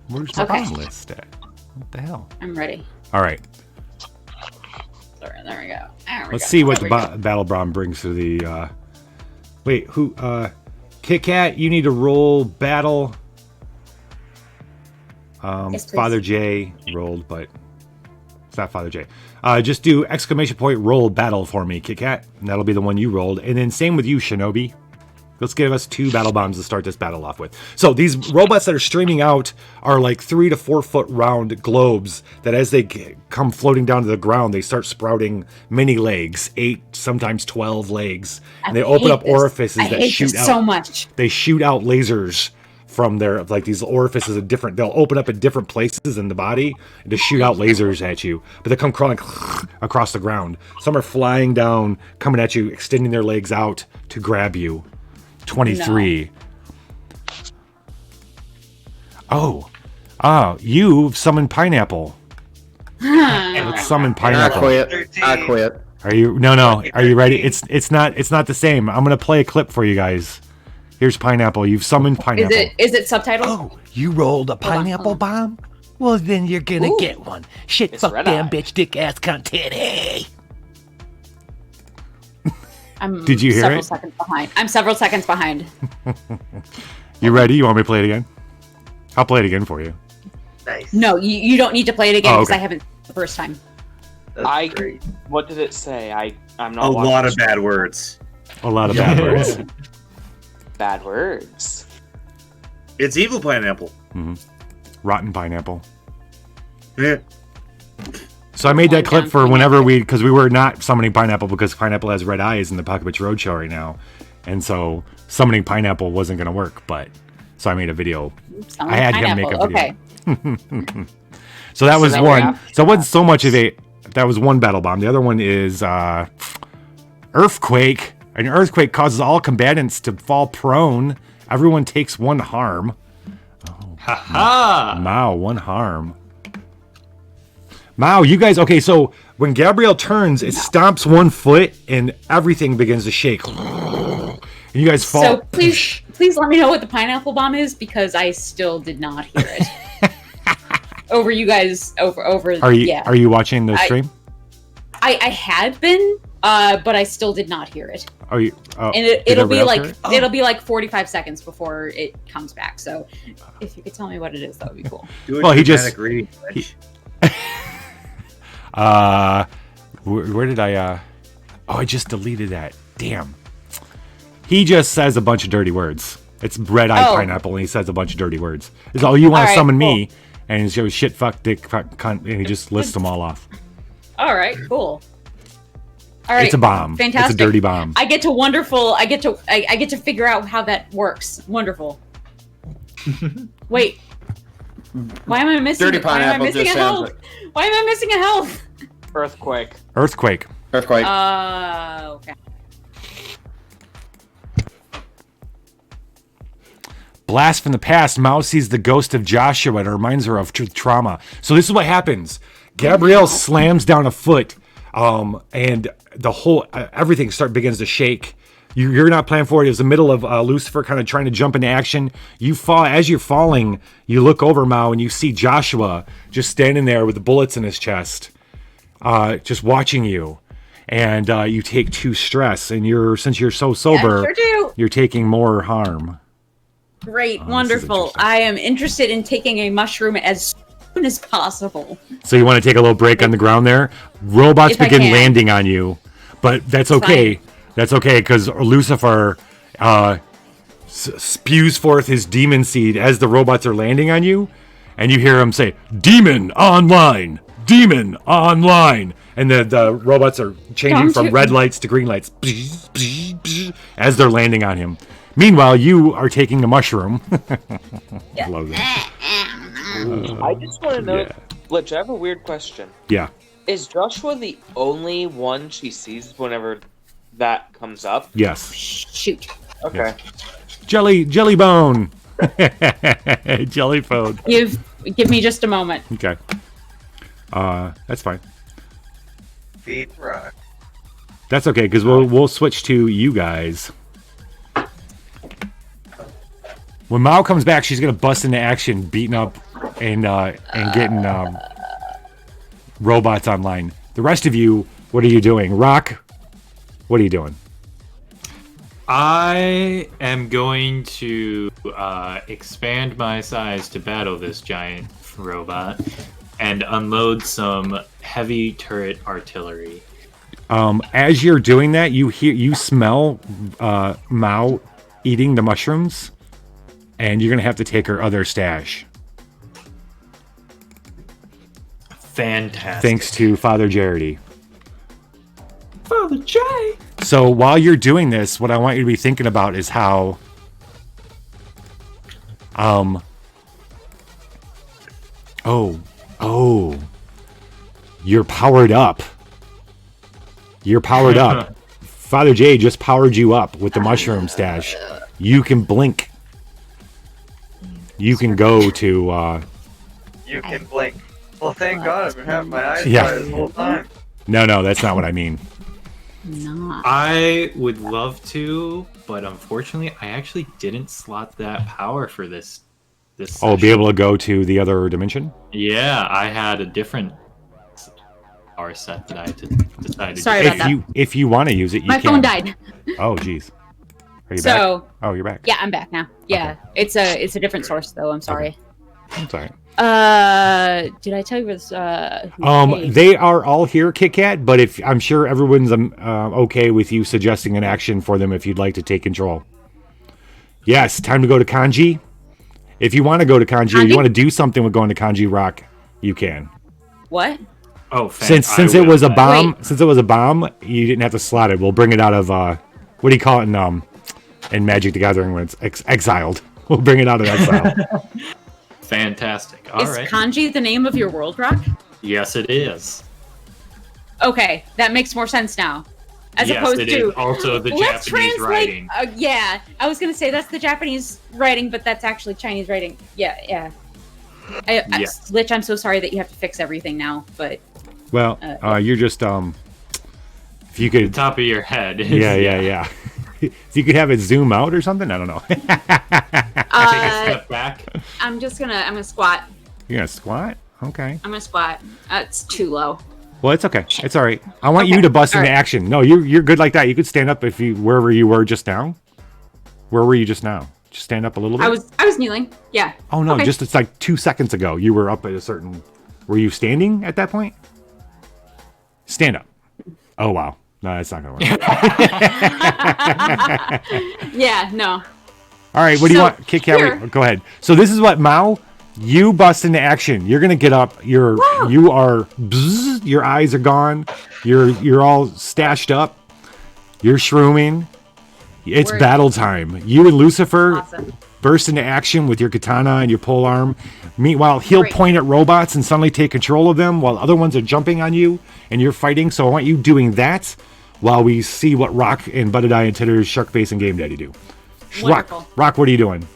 Where's my bomb list at? What the hell? I'm ready. All right. Sorry, there we go. Let's see what the battle bomb brings to the. Wait, who? Kit Kat, you need to roll battle. Yes, Father J rolled, but it's not Father J. Just do exclamation point roll battle for me, Kit Kat. And that'll be the one you rolled. And then same with you, Shinobi. Let's give us 2 battle bombs to start this battle off with. So these robots that are streaming out are like 3 to 4 foot round globes that as they come floating down to the ground, they start sprouting many legs, 8, sometimes 12 legs. And they open up orifices that shoot out. So much. They shoot out lasers from their, like these orifices of different, they'll open up at different places in the body to shoot out lasers at you. But they come crawling across the ground. Some are flying down, coming at you, extending their legs out to grab you. 23. No. You've summoned Pineapple. Let's summon Pineapple. I quit. Are you? No. Are you ready? It's not the same. I'm gonna play a clip for you guys. Here's Pineapple. You've summoned Pineapple. Is it subtitled? Oh, you rolled a pineapple bomb? Well, then you're gonna get one. Shit, It's fuck, red damn, eye. bitch, dick, ass, cunt, titty. Did you hear several it? Seconds behind. I'm several seconds behind. You ready? You want me to play it again? I'll play it again for you. Nice. No, you don't need to play it again because okay. I haven't the first time. That's great. What did it say? I'm not. A watching lot the of bad words. A lot of bad words. Bad words. It's evil pineapple. Rotten Pineapple. Yeah. So I made that clip for whenever because we were not summoning Pineapple because Pineapple has red eyes in the Apocabitch Roadshow right now. And so summoning Pineapple wasn't going to work, so I made a video. I had him make a video. Okay. So that was now one. So it wasn't so much of that was one battle bomb. The other one is Earthquake. An earthquake causes all combatants to fall prone. Everyone takes 1 harm. Ha-ha! Mao, 1 harm. Mao, you guys, okay, so when Gabrielle turns, it stomps 1 foot and everything begins to shake. And you guys fall. So please let me know what the pineapple bomb is because I still did not hear it. Over you guys, over. Are you watching the stream? I had been, but I still did not hear it. Oh, you. Oh, And did it'll be everybody else like hear it? it'll be like 45 seconds before it comes back. So if you could tell me what it is, that would be cool. Do a Well, he just- dramatic reading, Rich. Where did I? Oh, I just deleted that. Damn. He just says a bunch of dirty words. It's red-eyed Oh. pineapple, and he says a bunch of dirty words. It's all you want All to right, summon cool. me, and he goes shit, fuck, dick, fuck, cunt, and he just lists them all off. All right, cool. All right, It's a bomb. Fantastic. It's a dirty bomb. I get to figure out how that works. Wonderful. Wait. Why am I missing? Dirty why am I pineapple missing a just sounds health? Why am I missing a health? Earthquake. Earthquake. Earthquake. Okay. Blast from the past. Mao sees the ghost of Joshua and reminds her of trauma. So this is what happens. Gabrielle slams down a foot, and the whole everything begins to shake. You're not planning for it. It's the middle of Lucifer kind of trying to jump into action. You fall as you're falling. You look over Mao and you see Joshua just standing there with the bullets in his chest, just watching you. And you take 2 stress, and since you're so sober, sure do. you're taking more harm. Great, is wonderful. interesting. I am interested in taking a mushroom as soon as possible. So you want to take a little break on the ground there? Robots If I begin can. landing on you, but that's okay. Fine. That's okay because Lucifer spews forth his demon seed as the robots are landing on you, and you hear him say, "Demon online, demon online," and the robots are changing Don't from you- red lights to green lights as they're landing on him. Meanwhile, you are taking a mushroom. I love that. I just want to know, yeah. Glitch, I have a weird question. Yeah. Is Joshua the only one she sees whenever that comes up? Yes. Shoot. Okay. Jelly bone. Jelly phone. Give me just a moment. Okay. That's fine. Feed rock. That's okay because we'll switch to you guys. When Mao comes back, she's gonna bust into action, beating up and getting robots online. The rest of you, what are you doing? Rock, what are you doing? I am going to expand my size to battle this giant robot and unload some heavy turret artillery. As you're doing that, you smell Mao eating the mushrooms, and you're gonna have to take her other stash. Fantastic. Thanks to Father Jarity. Father Jay. So while you're doing this, what I want you to be thinking about is how you're powered up. You're powered up. Father Jay just powered you up with the mushroom stash. You can blink. You can go to You can blink. Well, thank God I've been having my eyes Yeah. shut this whole time. No, that's not what I mean. Not. I would love to, but unfortunately, I actually didn't slot that power for this. Oh, be able to go to the other dimension? Yeah, I had a different power set that I had to decide to Sorry do. about that. If you want to use it, you My can. phone died. Oh, jeez. Are you So- back? Oh, you're back. Yeah, I'm back now. Yeah, it's a different source though. I'm sorry. I'm sorry. Did I tell you this? Hey. They are all here, Kit Kat, but if I'm sure everyone's okay with you suggesting an action for them if you'd like to take control. Yes, time to go to Kanji. If you want to go to Kanji, or you Kanji? want to do something with going to Kanji Rock, you can. What? Oh, Since it was a bomb, you didn't have to slot it. We'll bring it out of what do you call it in Magic the Gathering when it's exiled. We'll bring it out of exile. Fantastic. All Is right. kanji the name of your world, Rock? Yes, it is. Okay, that makes more sense now. As Yes, opposed it to is also the let's Japanese translate. writing. Yeah, I was gonna say that's the Japanese writing, but that's actually Chinese writing. Yeah. Lich, I'm so sorry that you have to fix everything now, but Well, you're just if you could Top of your head. yeah. If you could have it zoom out or something, I don't know. Take a step back. I'm gonna squat. You're gonna squat? Okay. I'm gonna squat. It's too low. Well, it's okay. It's all right. I want you to bust into action. No, you're good like that. You could stand up if you wherever you were just now. Where were you just now? Just stand up a little bit. I was kneeling. Yeah. Oh no, just it's like 2 seconds ago. You were up at a certain. Were you standing at that point? Stand up. Oh wow. No, that's not gonna work. Yeah. No. All right. What do you want? Kit Kat, go ahead. So this is what Mao. You bust into action. You're gonna get up. You are. Bzz, your eyes are gone. You're all stashed up. You're shrooming. It's battle time. You and Lucifer burst into action with your katana and your pole arm. Meanwhile, he'll point at robots and suddenly take control of them while other ones are jumping on you and you're fighting. So I want you doing that while we see what Rock and Buttedeye and Titters, Sharkface, and Game Daddy do. Rock, what are you doing?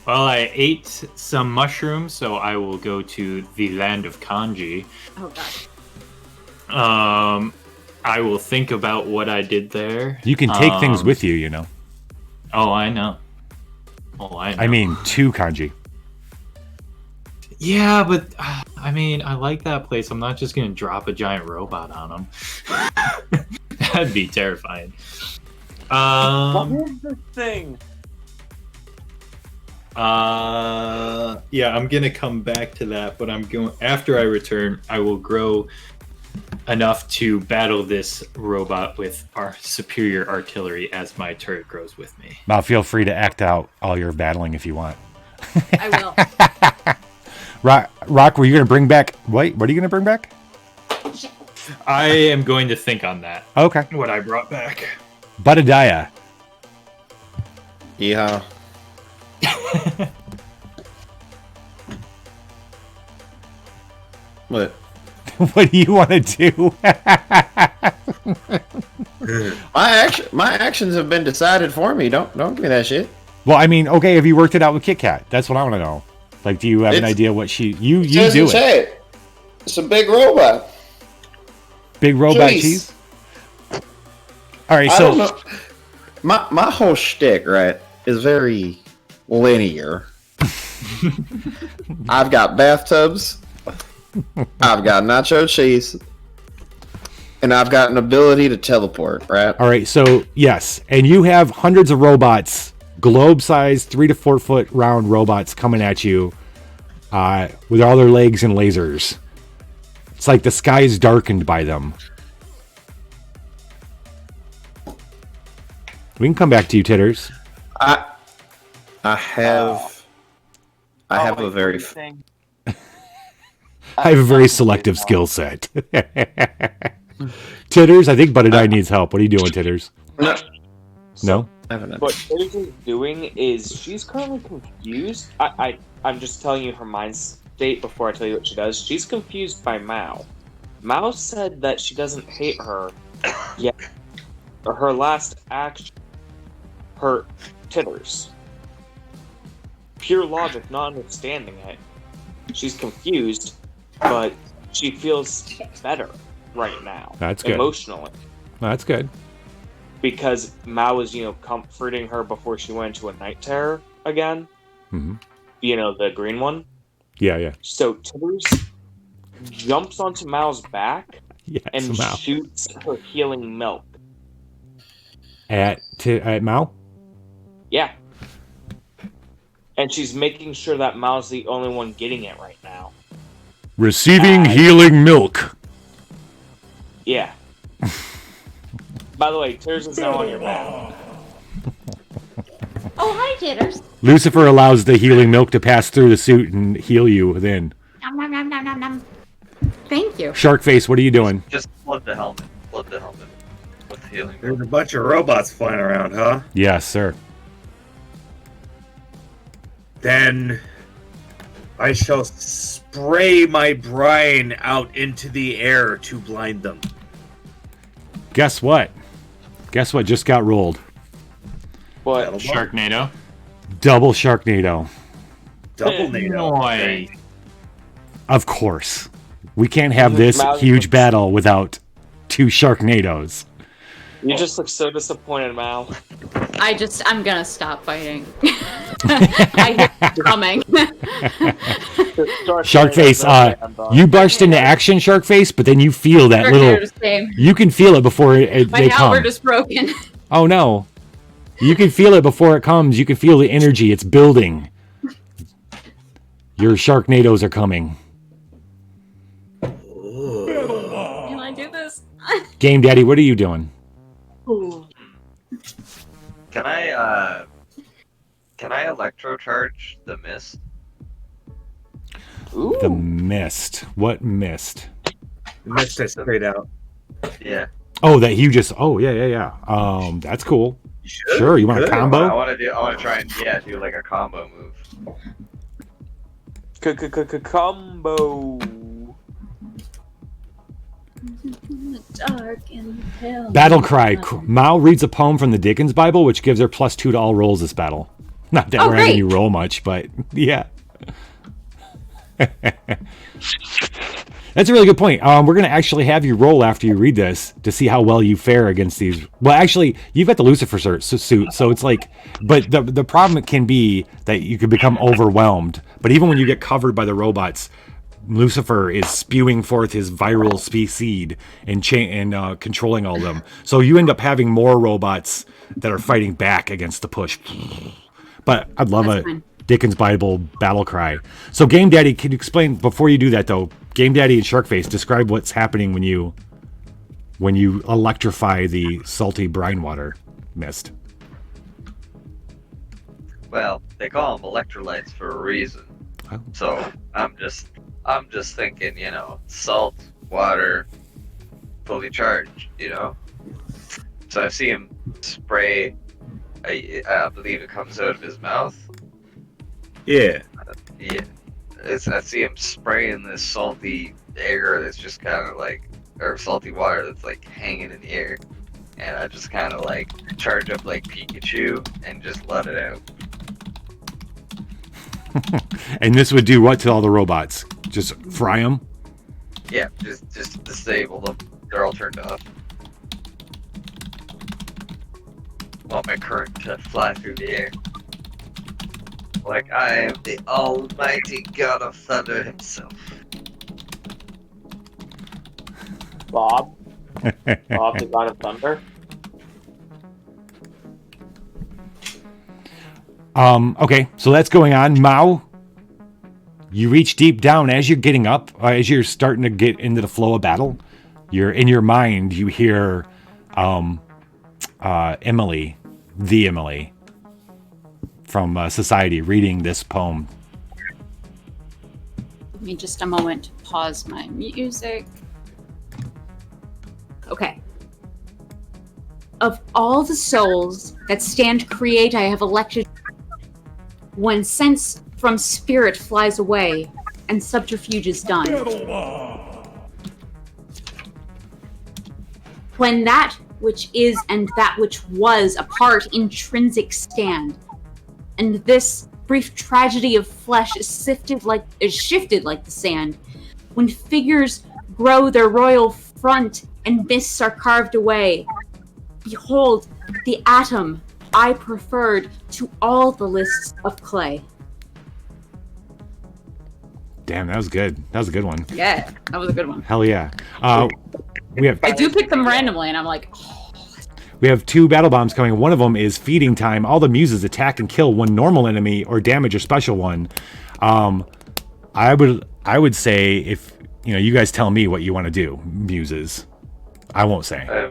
Well, I ate some mushrooms, so I will go to the land of kanji. Oh god. I will think about what I did there. You can take things with you, you know. Oh, I know. I mean, 2 kanji. Yeah, but I mean, I like that place. I'm not just gonna drop a giant robot on them. That'd be terrifying. What is this thing? Yeah, I'm gonna come back to that, but I'm going after I return. I will grow enough to battle this robot with our superior artillery as my turret grows with me. Now, feel free to act out all your battling if you want. I will. Rock, were you gonna bring back? Wait, what are you gonna bring back? I am going to think on that. Okay. What I brought back. Buttedaya. Yeah. What? What do you want to do? My actions have been decided for me. Don't give me that shit. Well, I mean, okay, have you worked it out with Kit Kat? That's what I want to know. Like, do you have an idea what you do it? It's a big robot. Big robot cheese? All right, so I don't know. My whole shtick, right, is very linear. I've got bathtubs, I've got nacho cheese, and I've got an ability to teleport, right? All right, so yes, and you have hundreds of robots, globe-sized, 3 to 4 foot round robots coming at you with all their legs and lasers. It's like the sky is darkened by them. We can come back to you, Titters. I have a very I have a very selective skill set. Titters, I think Buttedeye needs help. What are you doing, Titters? No? What Titters is doing is she's currently confused. I'm just telling you her mind state before I tell you what she does. She's confused by Mao. Mao said that she doesn't hate her yet. Her last action hurt Titters. Pure logic, not understanding it. She's confused, but she feels better right now. That's good. Emotionally. That's good. Because Mao was, comforting her before she went into a night terror again. Mm-hmm. The green one. Yeah. So Titters jumps onto Mao's back and shoots her healing milk. At Mao? Yeah. And she's making sure that Mao's the only one getting it right now. Receiving healing milk. Yeah. By the way, Titters is now on your back. Oh, hi, Titters. Lucifer allows the healing milk to pass through the suit and heal you within. Nom, nom, nom, nom, nom, nom. Thank you. Sharkface, what are you doing? Just flood the helmet. Flood the helmet. With the healing. There's a bunch of robots flying around, huh? Yes, sir. Then I shall spray my brine out into the air to blind them. Guess what? Guess what just got rolled? What? Sharknado? Double Sharknado. Double NATO. Nice. Of course. We can't have this huge battle without 2 Sharknados. You just look so disappointed, Mal. I'm gonna stop fighting. I hear it coming. Sharkface, you burst into action, Sharkface, but then you feel that Sharknado's game. You can feel it before they My come. halberd is broken. Oh no. You can feel it before it comes. You can feel the energy. It's building. Your Sharknadoes are coming. Can I do this? Game Daddy, what are you doing? Can I electrocharge the mist? Ooh. The mist. What mist? The mist I sprayed out. Yeah. Oh, that you just. Oh, yeah. That's cool. Sure. You want a combo? I want to try and do like a combo move. Combo. Dark and pale. Battle cry. Mao reads a poem from the Dickens Bible, which gives her +2 to all rolls this battle. Not that we're having you roll much, but yeah. That's a really good point. We're going to actually have you roll after you read this to see how well you fare against these. Well, actually, you've got the Lucifer suit, so it's like, but the problem can be that you could become overwhelmed. But even when you get covered by the robots, Lucifer is spewing forth his viral seed and controlling all of them. So you end up having more robots that are fighting back against the push. But I'd love Dickens Bible battle cry. So Game Daddy, can you explain, before you do that though, Game Daddy and Sharkface, describe what's happening when you electrify the salty brine water mist. Well, they call them electrolytes for a reason. Oh. So I'm just thinking, salt, water, fully charged, So I see him spray. I believe it comes out of his mouth. Yeah. Yeah. I see him spraying this salty air that's just kind of like, or salty water that's like hanging in the air. And I just kind of like charge up like Pikachu and just let it out. And this would do what to all the robots? Just fry them? Yeah, just disable them. They're all turned off. Want my current to fly through the air. Like I am the almighty god of thunder himself. Bob? Bob, the god of thunder? Okay, so that's going on. Mao, you reach deep down as you're getting up, as you're starting to get into the flow of battle. You're in your mind, you hear Emily, the Emily from Society, reading this poem. Give me just a moment to pause my music. Okay. Of all the souls that stand create, I have elected. When sense from spirit flies away and subterfuge is done. When that which is and that which was apart intrinsic stand, and this brief tragedy of flesh is shifted like the sand. When figures grow their royal front and mists are carved away, behold the atom I preferred to all the lists of clay. Damn, that was good. That was a good one. Yeah, that was a good one. Hell yeah. We have. I do pick them randomly, and I'm like, We have 2 battle bombs coming. One of them is feeding time. All the muses attack and kill one normal enemy or damage a special one. I would say, if you guys tell me what you want to do, muses. I won't say.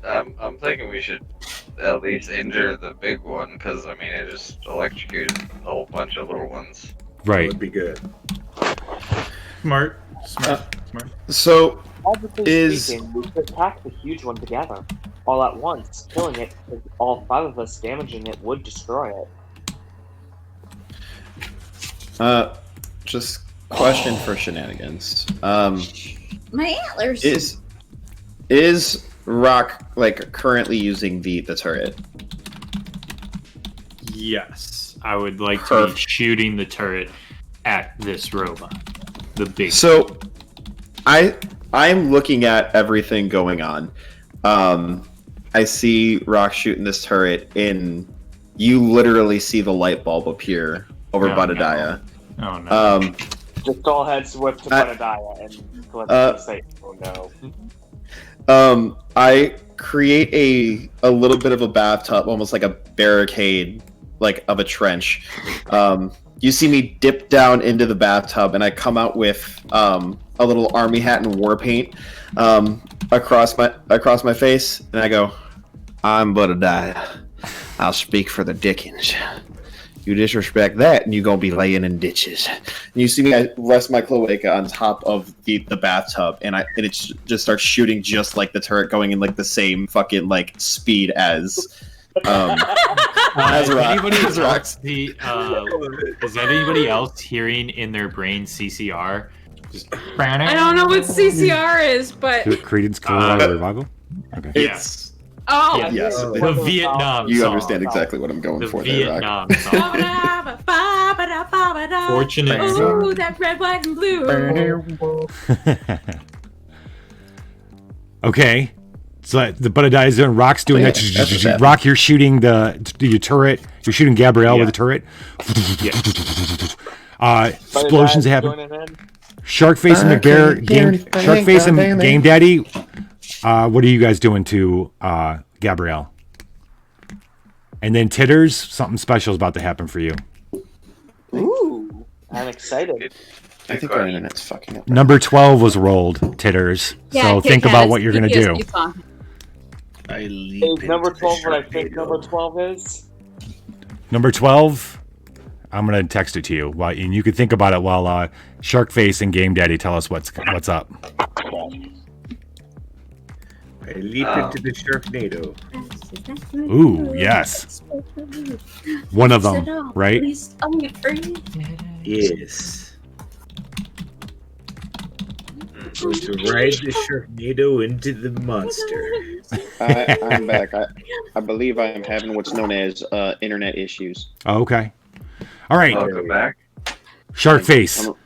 I'm thinking we should at least injure the big one, because it just electrocuted a whole bunch of little ones. Right. That would be good. Smart. So, Speaking, we could attack the huge one together, all at once, killing it, because all 5 of us damaging it would destroy it. Just question for shenanigans. my antlers. Is Rock currently using the turret? Yes, I would like to be shooting the turret at this robot, the big. So, I'm looking at everything going on. I see Rock shooting this turret, and you literally see the light bulb appear over Budadiah. No. Oh no. Just all heads whip to Budadiah and collectively say, "Oh no." I create a little bit of a bathtub, almost like a barricade, like of a trench. You see me dip down into the bathtub, and I come out with a little army hat and war paint across my face, and I go, "I'm Budadiah. I'll speak for the Dickens. You disrespect that, and you're gonna be laying in ditches." And you see me, I rest my cloaca on top of the bathtub, and it just starts shooting just like the turret, going in like the same fucking like speed as Is anybody else hearing in their brain CCR? I don't know what CCR is, but Creedence Clearwater Revival. Okay. It's yes, the Vietnam. You song. understand exactly what I'm going The for Vietnam there, song. Fortunate. Oh, that red, white, and blue. Okay. So the Budadiah is doing, Rock's doing that. Rock, you're shooting your turret. You're shooting Gabrielle with the turret. Explosions happen. Sharkface and Sharkface and Game Daddy. What are you guys doing to Gabrielle? And then Titters, something special is about to happen for you. Ooh, I'm excited. I think our internet's fucking up. Number 12 was rolled, Titters. So think about what you're going to do. Is number 12 what I think number 12 is? Number 12, I'm going to text it to you. And you can think about it while Sharkface and Game Daddy tell us what's up. I leap into the Sharknado. Ooh, yes. One of them, right? Yes. I'm going to ride the Sharknado into the monster. I'm back. I believe I am having what's known as internet issues. Oh, okay. All right. Welcome back. Sharkface.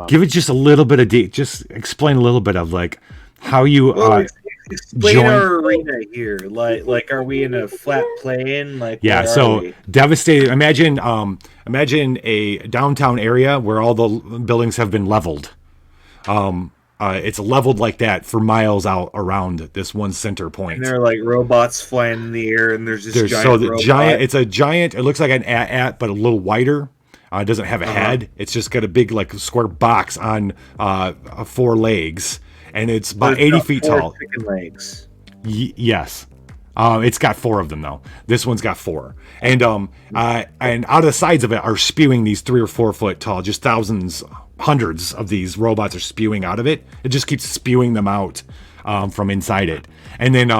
Give it just a little bit of just explain a little bit of like how you explain our arena here. Like are we in a flat plane? Like yeah, so devastated. Imagine a downtown area where all the buildings have been leveled. It's leveled like that for miles out around this one center point. And there are like robots flying in the air, and there's this giant robot. It's a giant. It looks like an AT-AT, but a little wider. It doesn't have a head. It's just got a big like square box on 4 legs, and it's about 80 feet tall. Chicken legs. Yes. It's got 4 of them though. This one's got 4, and out of the sides of it are spewing these 3 or 4 foot tall, just thousands, hundreds of these robots are spewing out of it. It just keeps spewing them out from inside it, and then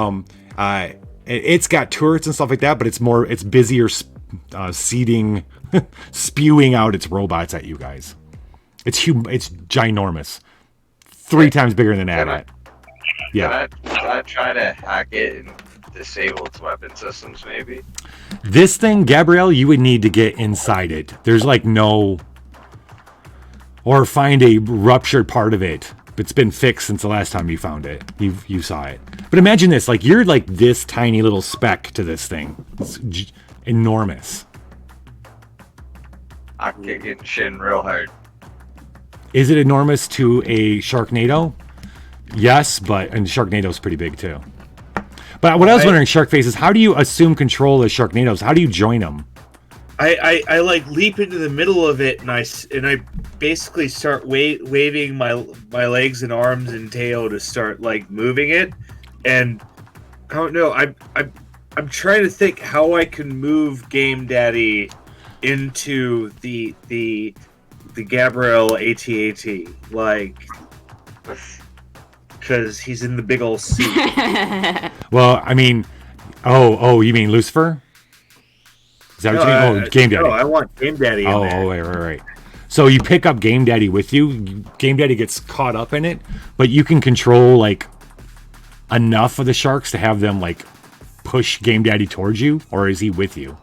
it's got turrets and stuff like that, but it's busier seeding, spewing out its robots at you guys. It's ginormous, 3 times bigger than AT-AT. Yeah. Can I try to hack it and disable its weapon systems, maybe? This thing, Gabrielle, you would need to get inside it. There's like no... Or find a ruptured part of it. It's been fixed since the last time you found it. You saw it. But imagine this, like you're like this tiny little speck to this thing. It's enormous. I'm kicking shin real hard. Is it enormous to a Sharknado? Yes, and Sharknado's pretty big too. But what I was wondering, Sharkface, is how do you assume control of Sharknadoes? How do you join them? I like leap into the middle of it, and I basically start waving my legs and arms and tail to start like moving it, and I don't know. I'm trying to think how I can move Game Daddy into the Gabrielle AT-AT, like, because he's in the big old suit. Well, I mean, you mean Lucifer? Is that what you mean? Oh, Game Daddy. No, I want Game Daddy in there. Oh, right. So you pick up Game Daddy with you. Game Daddy gets caught up in it, but you can control like enough of the sharks to have them like push Game Daddy towards you, or is he with you?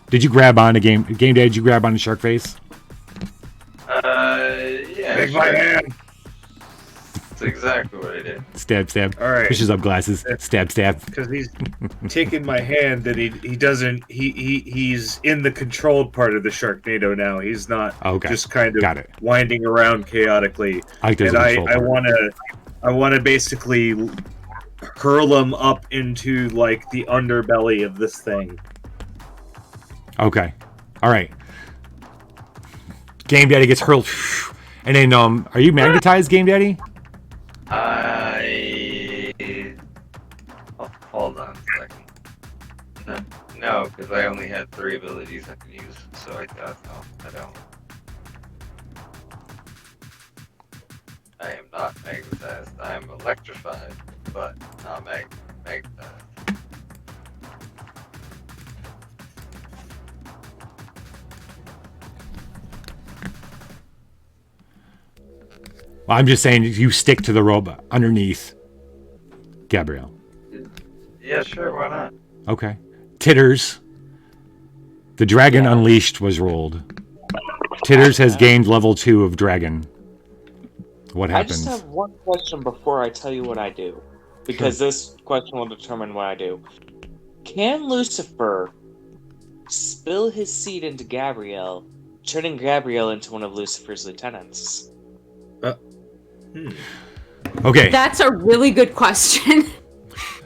Did you grab on to Game Daddy? Did you grab on to Sharkface? Yeah. Take my hand. That's exactly what I did. Stab, stab. All right. Pushes up glasses. Stab, stab. Because he's taking my hand, and he doesn't. He's in the controlled part of the Sharknado now. He's not just kind of winding around chaotically. I like those and control part. I want to basically hurl him up into like the underbelly of this thing. Okay. All right. Game Daddy gets hurled. And then, are you magnetized, Game Daddy? Oh, hold on a second. No, because I only had 3 abilities I could use, so I thought, no, I don't. I am not magnetized. I am electrified, but not magnetized. Well, I'm just saying you stick to the robot underneath Gabrielle. Yeah, sure, why not? Okay. Titters. The Dragon Unleashed was rolled. Titters has gained level 2 of Dragon. What happens? I just have one question before I tell you what I do. Because this question will determine what I do. Can Lucifer spill his seed into Gabrielle, turning Gabrielle into one of Lucifer's lieutenants? Okay. That's a really good question.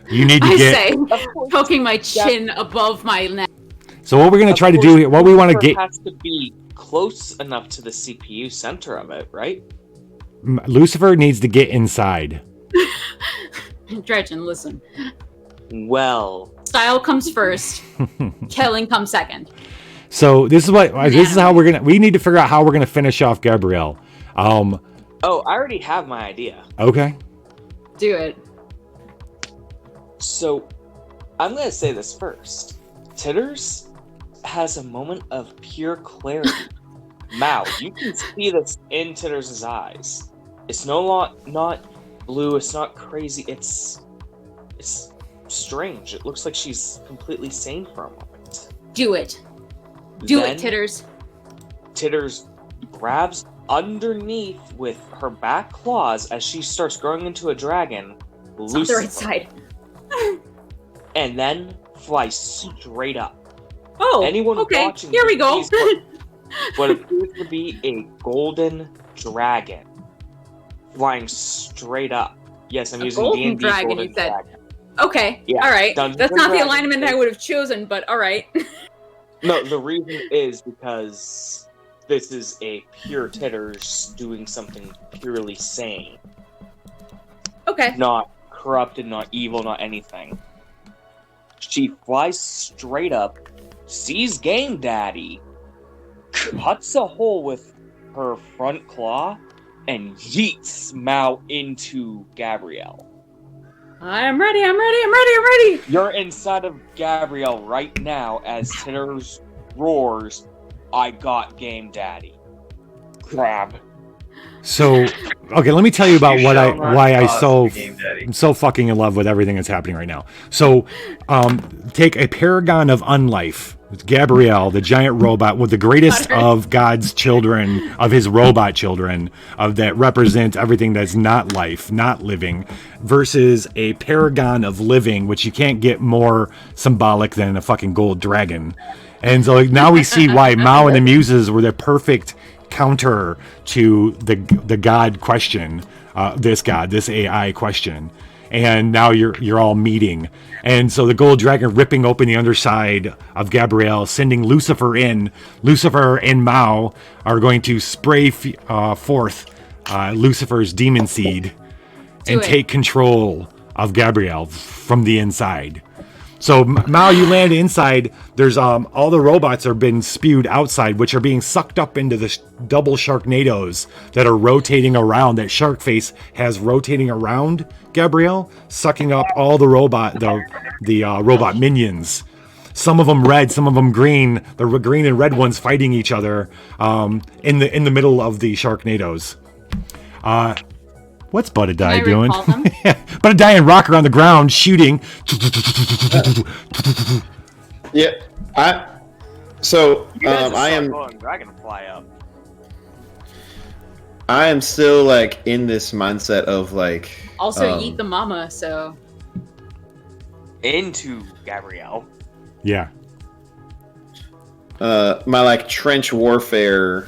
You need to I get... say, poking my chin above my neck. So what we're going to try to do... What we want to get... has to be close enough to the CPU center of it, right? Lucifer needs to get inside. Dredgen, listen. Well... Style comes first. Killing comes second. So this is what... This is how we're going to... We need to figure out how we're going to finish off Gabrielle. Oh, I already have my idea. Okay. Do it. So, I'm going to say this first. Titters has a moment of pure clarity. Mao, you can see this in Titters' eyes. It's not blue, it's not crazy, it's strange. It looks like she's completely sane for a moment. Do it. Do it, Titters. Titters grabs underneath with her back claws as she starts growing into a dragon. It's on the right side. And then flies straight up. Oh, anyone okay. watching Here we go. What appears to be a golden dragon flying straight up. Yes, I'm using golden D&D dragon, golden you said. dragon. Okay, Yeah, all right. Dungeons That's and not the Dragons. alignment I would have chosen, but all right. No, the reason is because this is a pure Titters doing something purely sane. Okay. Not corrupted, not evil, not anything. She flies straight up, sees Game Daddy, cuts a hole with her front claw, and yeets Mao into Gabrielle. I'm ready, I'm ready, I'm ready, I'm ready! You're inside of Gabrielle right now as Titters roars, I got Game Daddy. Crab. So, okay, let me tell you about I'm so fucking in love with everything that's happening right now. So, take a paragon of unlife. Gabrielle, the giant robot with the greatest of God's children, of his robot children, that represent everything that's not life, not living, versus a paragon of living, which you can't get more symbolic than a fucking gold dragon. And so now we see why Mao and the Muses were the perfect counter to the God question, this AI question. And now you're all meeting. And so the gold dragon ripping open the underside of Gabrielle, sending Lucifer in. Lucifer and Mao are going to spray forth Lucifer's demon seed and take control of Gabrielle from the inside. So Mao, you land inside. There's all the robots are being spewed outside, which are being sucked up into the double Sharknadoes that are rotating around. That shark face has rotating around Gabrielle, sucking up all the robot minions. Some of them red, some of them green. The green and red ones fighting each other in the middle of the Sharknadoes. What's Budadiah doing? Budadiah and Rocker on the ground shooting. Yeah, I am. Dragonfly up. I am still like in this mindset of like. Also, eat the mama. So. Into Gabrielle. Yeah. My like trench warfare,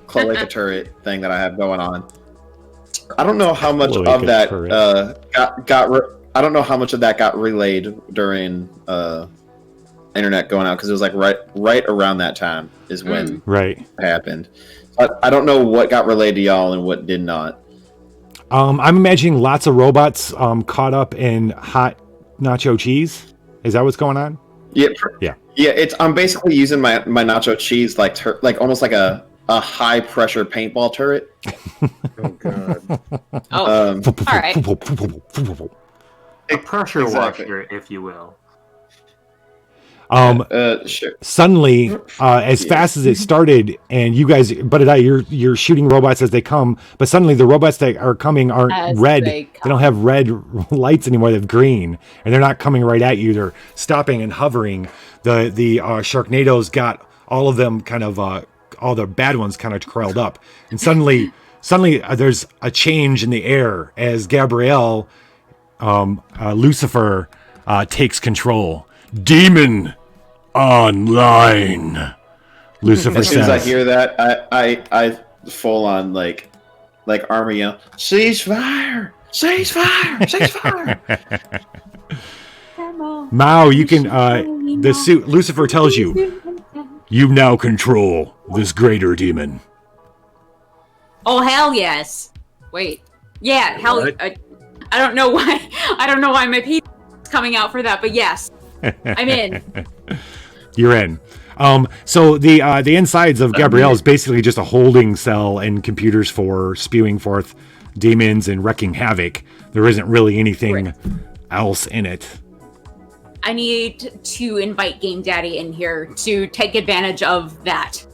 cloaca turret thing that I have going on. I don't know how much of that I don't know how much of that got relayed during internet going out because it was like right around that time is when it happened. I don't know what got relayed to y'all and what did not. I'm imagining lots of robots caught up in hot nacho cheese. Is that what's going on? Yeah. Yeah. Yeah, I'm basically using my nacho cheese like almost like a high pressure paintball turret. Oh god. All right. A pressure washer, if you will. Sure. Suddenly, as fast as it started, and you guys, but you're shooting robots as they come. But suddenly, the robots that are coming aren't As red. they They don't have red lights anymore. They have green, and they're not coming right at you. They're stopping and hovering. The Sharknadoes got all of them kind of all the bad ones kind of curled up, and suddenly there's a change in the air as Gabrielle, Lucifer, takes control. Demon online. Lucifer As soon as I says, hear that, I full on like army yell, ceasefire, ceasefire, ceasefire. Mao, you can the suit Lucifer tells you You now control this greater demon. Oh hell yes! Wait, yeah, hell. What? I don't know why. I don't know why my P is coming out for that, but yes, I'm in. You're in. So the insides of Gabrielle is basically just a holding cell and computers for spewing forth demons and wrecking havoc. There isn't really anything else in it. I need to invite Game Daddy in here to take advantage of that.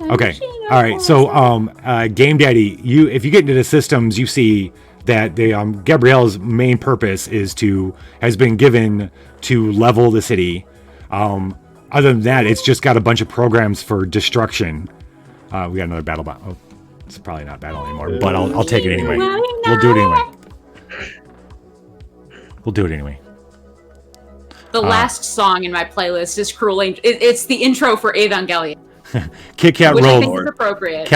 Okay. All right. So, Game Daddy, if you get into the systems, you see that the Gabrielle's main purpose has been given to level the city. Other than that, it's just got a bunch of programs for destruction. We got another battle bot. Oh, it's probably not battle anymore, but I'll take it anyway. We'll do it anyway. We'll do it anyway. The last song in my playlist is Cruel Angel. It's the intro for Evangelion. Kit Kat which rolled. I think is appropriate.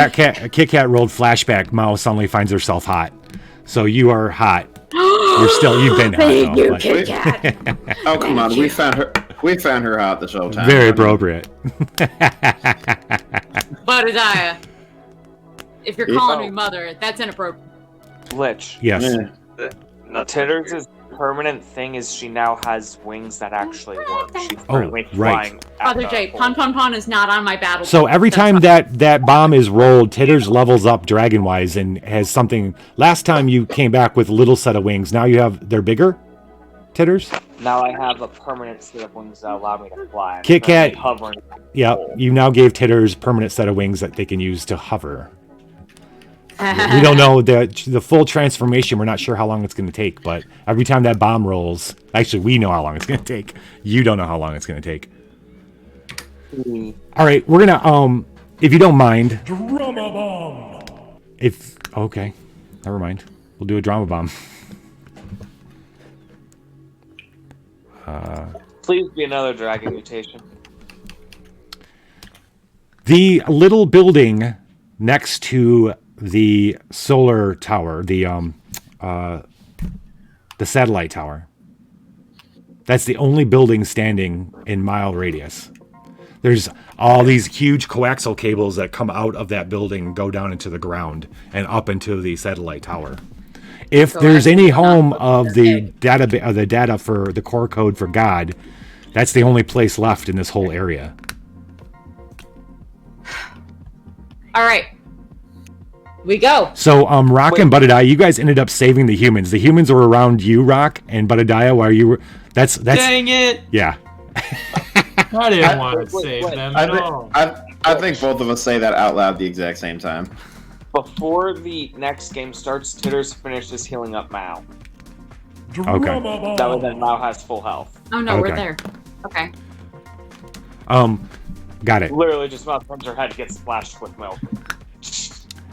Kit Kat rolled flashback. Mao suddenly finds herself hot. So you are hot. You've been hot. Thank though, you, but- Kit Kat. Oh come on, we found her hot this whole time. Very appropriate. Budadiah, if you're calling me mother, that's inappropriate. Lich. Yes. Titters' permanent thing is she now has wings that actually work. She's currently right. flying. Father J, Pon is not on my battle. So every time that bomb is rolled, Titters levels up dragon-wise and has something. Last time you came back with a little set of wings. Now they're bigger, Titters? Now I have a permanent set of wings that allow me to fly. I'm Kit Kat. currently hovering. Yeah, you now gave Titters permanent set of wings that they can use to hover. We don't know the full transformation. We're not sure how long it's going to take, but every time that bomb rolls, actually, we know how long it's going to take. You don't know how long it's going to take. All right, we're gonna if you don't mind, Drama bomb. Okay, never mind. We'll do a drama bomb. Please be another dragon mutation. The little building next to the solar tower, the satellite tower. That's the only building standing in mile radius. There's all these huge coaxial cables that come out of that building, go down into the ground and up into the satellite tower. If there's any home of the data for the core code for God, that's the only place left in this whole area. All right, we go. So, Rock and Budadiah, you guys ended up saving the humans. The humans were around you, Rock, and Budadiah, while you were. That's. Dang it! Yeah. I didn't want to save them at all. I think both of us say that out loud the exact same time. Before the next game starts, Titters finishes healing up Mao. Okay. That way then Mao has full health. Oh no, we're Okay. there. Okay. Got it. Literally just malfunctions her head, gets splashed with milk.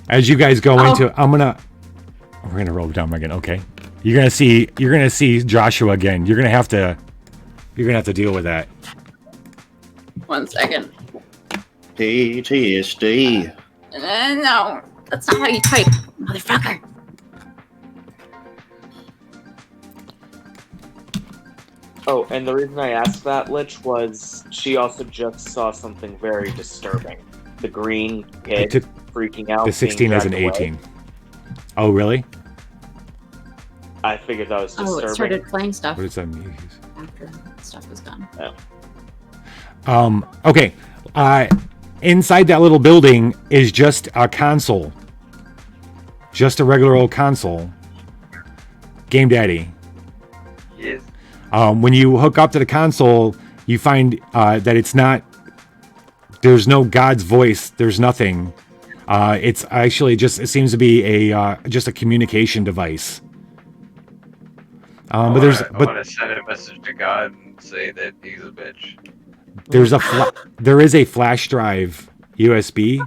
As you guys go into, we're gonna roll down again. Okay, you're gonna see Joshua again. You're gonna have to deal with that. 1 second. PTSD. No, that's not how you type, motherfucker. Oh, and the reason I asked that, Lich, was she also just saw something very disturbing. The green kid freaking out. The 16 is an 18. Oh, really? I figured that was disturbing. Oh, it started playing stuff. What does that mean? After stuff was gone. Oh. Okay. Inside that little building is just a console. Just a regular old console. Game Daddy. Yes. When you hook up to the console, you find that it's not. There's no God's voice. There's nothing. It's actually it seems to be just a communication device. I want to send a message to God and say that he's a bitch. There is a flash drive USB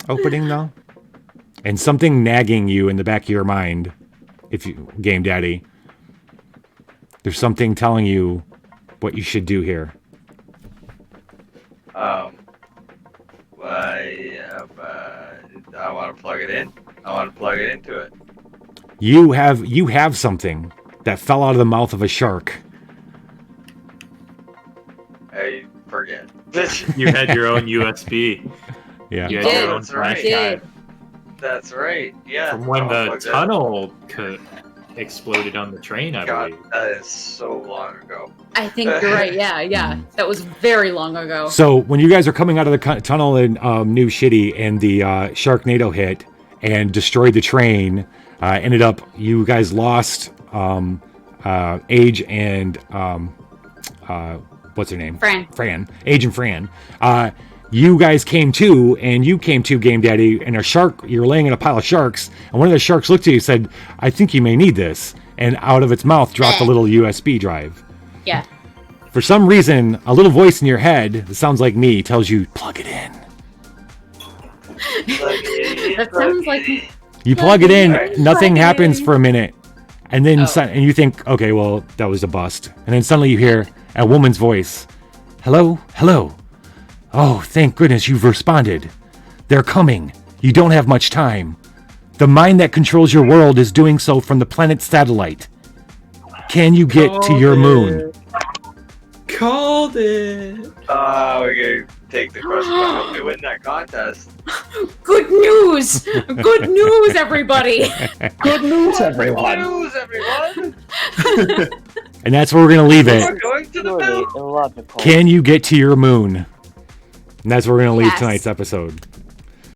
opening though, and something nagging you in the back of your mind. If you Game Daddy, there's something telling you what you should do here. I want to plug it in. I want to plug it into it. You have something that fell out of the mouth of a shark. I forget. You had your own USB. Yeah. You had your own That's right. flash drive. That's right. Yeah. From when the Unplugged it. tunnel exploded on the train, I God, believe. that is so long ago. I think you're right. Yeah. That was very long ago. So when you guys are coming out of the tunnel in New Shitty and the Sharknado hit and destroyed the train, ended up you guys lost Age and what's her name? Fran. Age and Fran. You guys came to, and you came to Game Daddy, and you're laying in a pile of sharks, and one of the sharks looked at you and said, I think you may need this, and out of its mouth dropped a little USB drive. Yeah. For some reason, a little voice in your head that sounds like me tells you, plug it in. That sounds like me. You plug it in, nothing happens for a minute, and then and you think, okay, well, that was a bust. And then suddenly you hear a woman's voice. Hello? Hello? Oh, thank goodness you've responded. They're coming. You don't have much time. The mind that controls your world is doing so from the planet's satellite. Can you get to your moon? Called it. We're gonna take the question. I hope we win that contest. Good news! Good news, everybody! Good news, everyone. Good news, everyone. And that's where we're going to leave We're it. going to the moon. Illogical. Can you get to your moon? And that's where we're going to leave Yes. tonight's episode.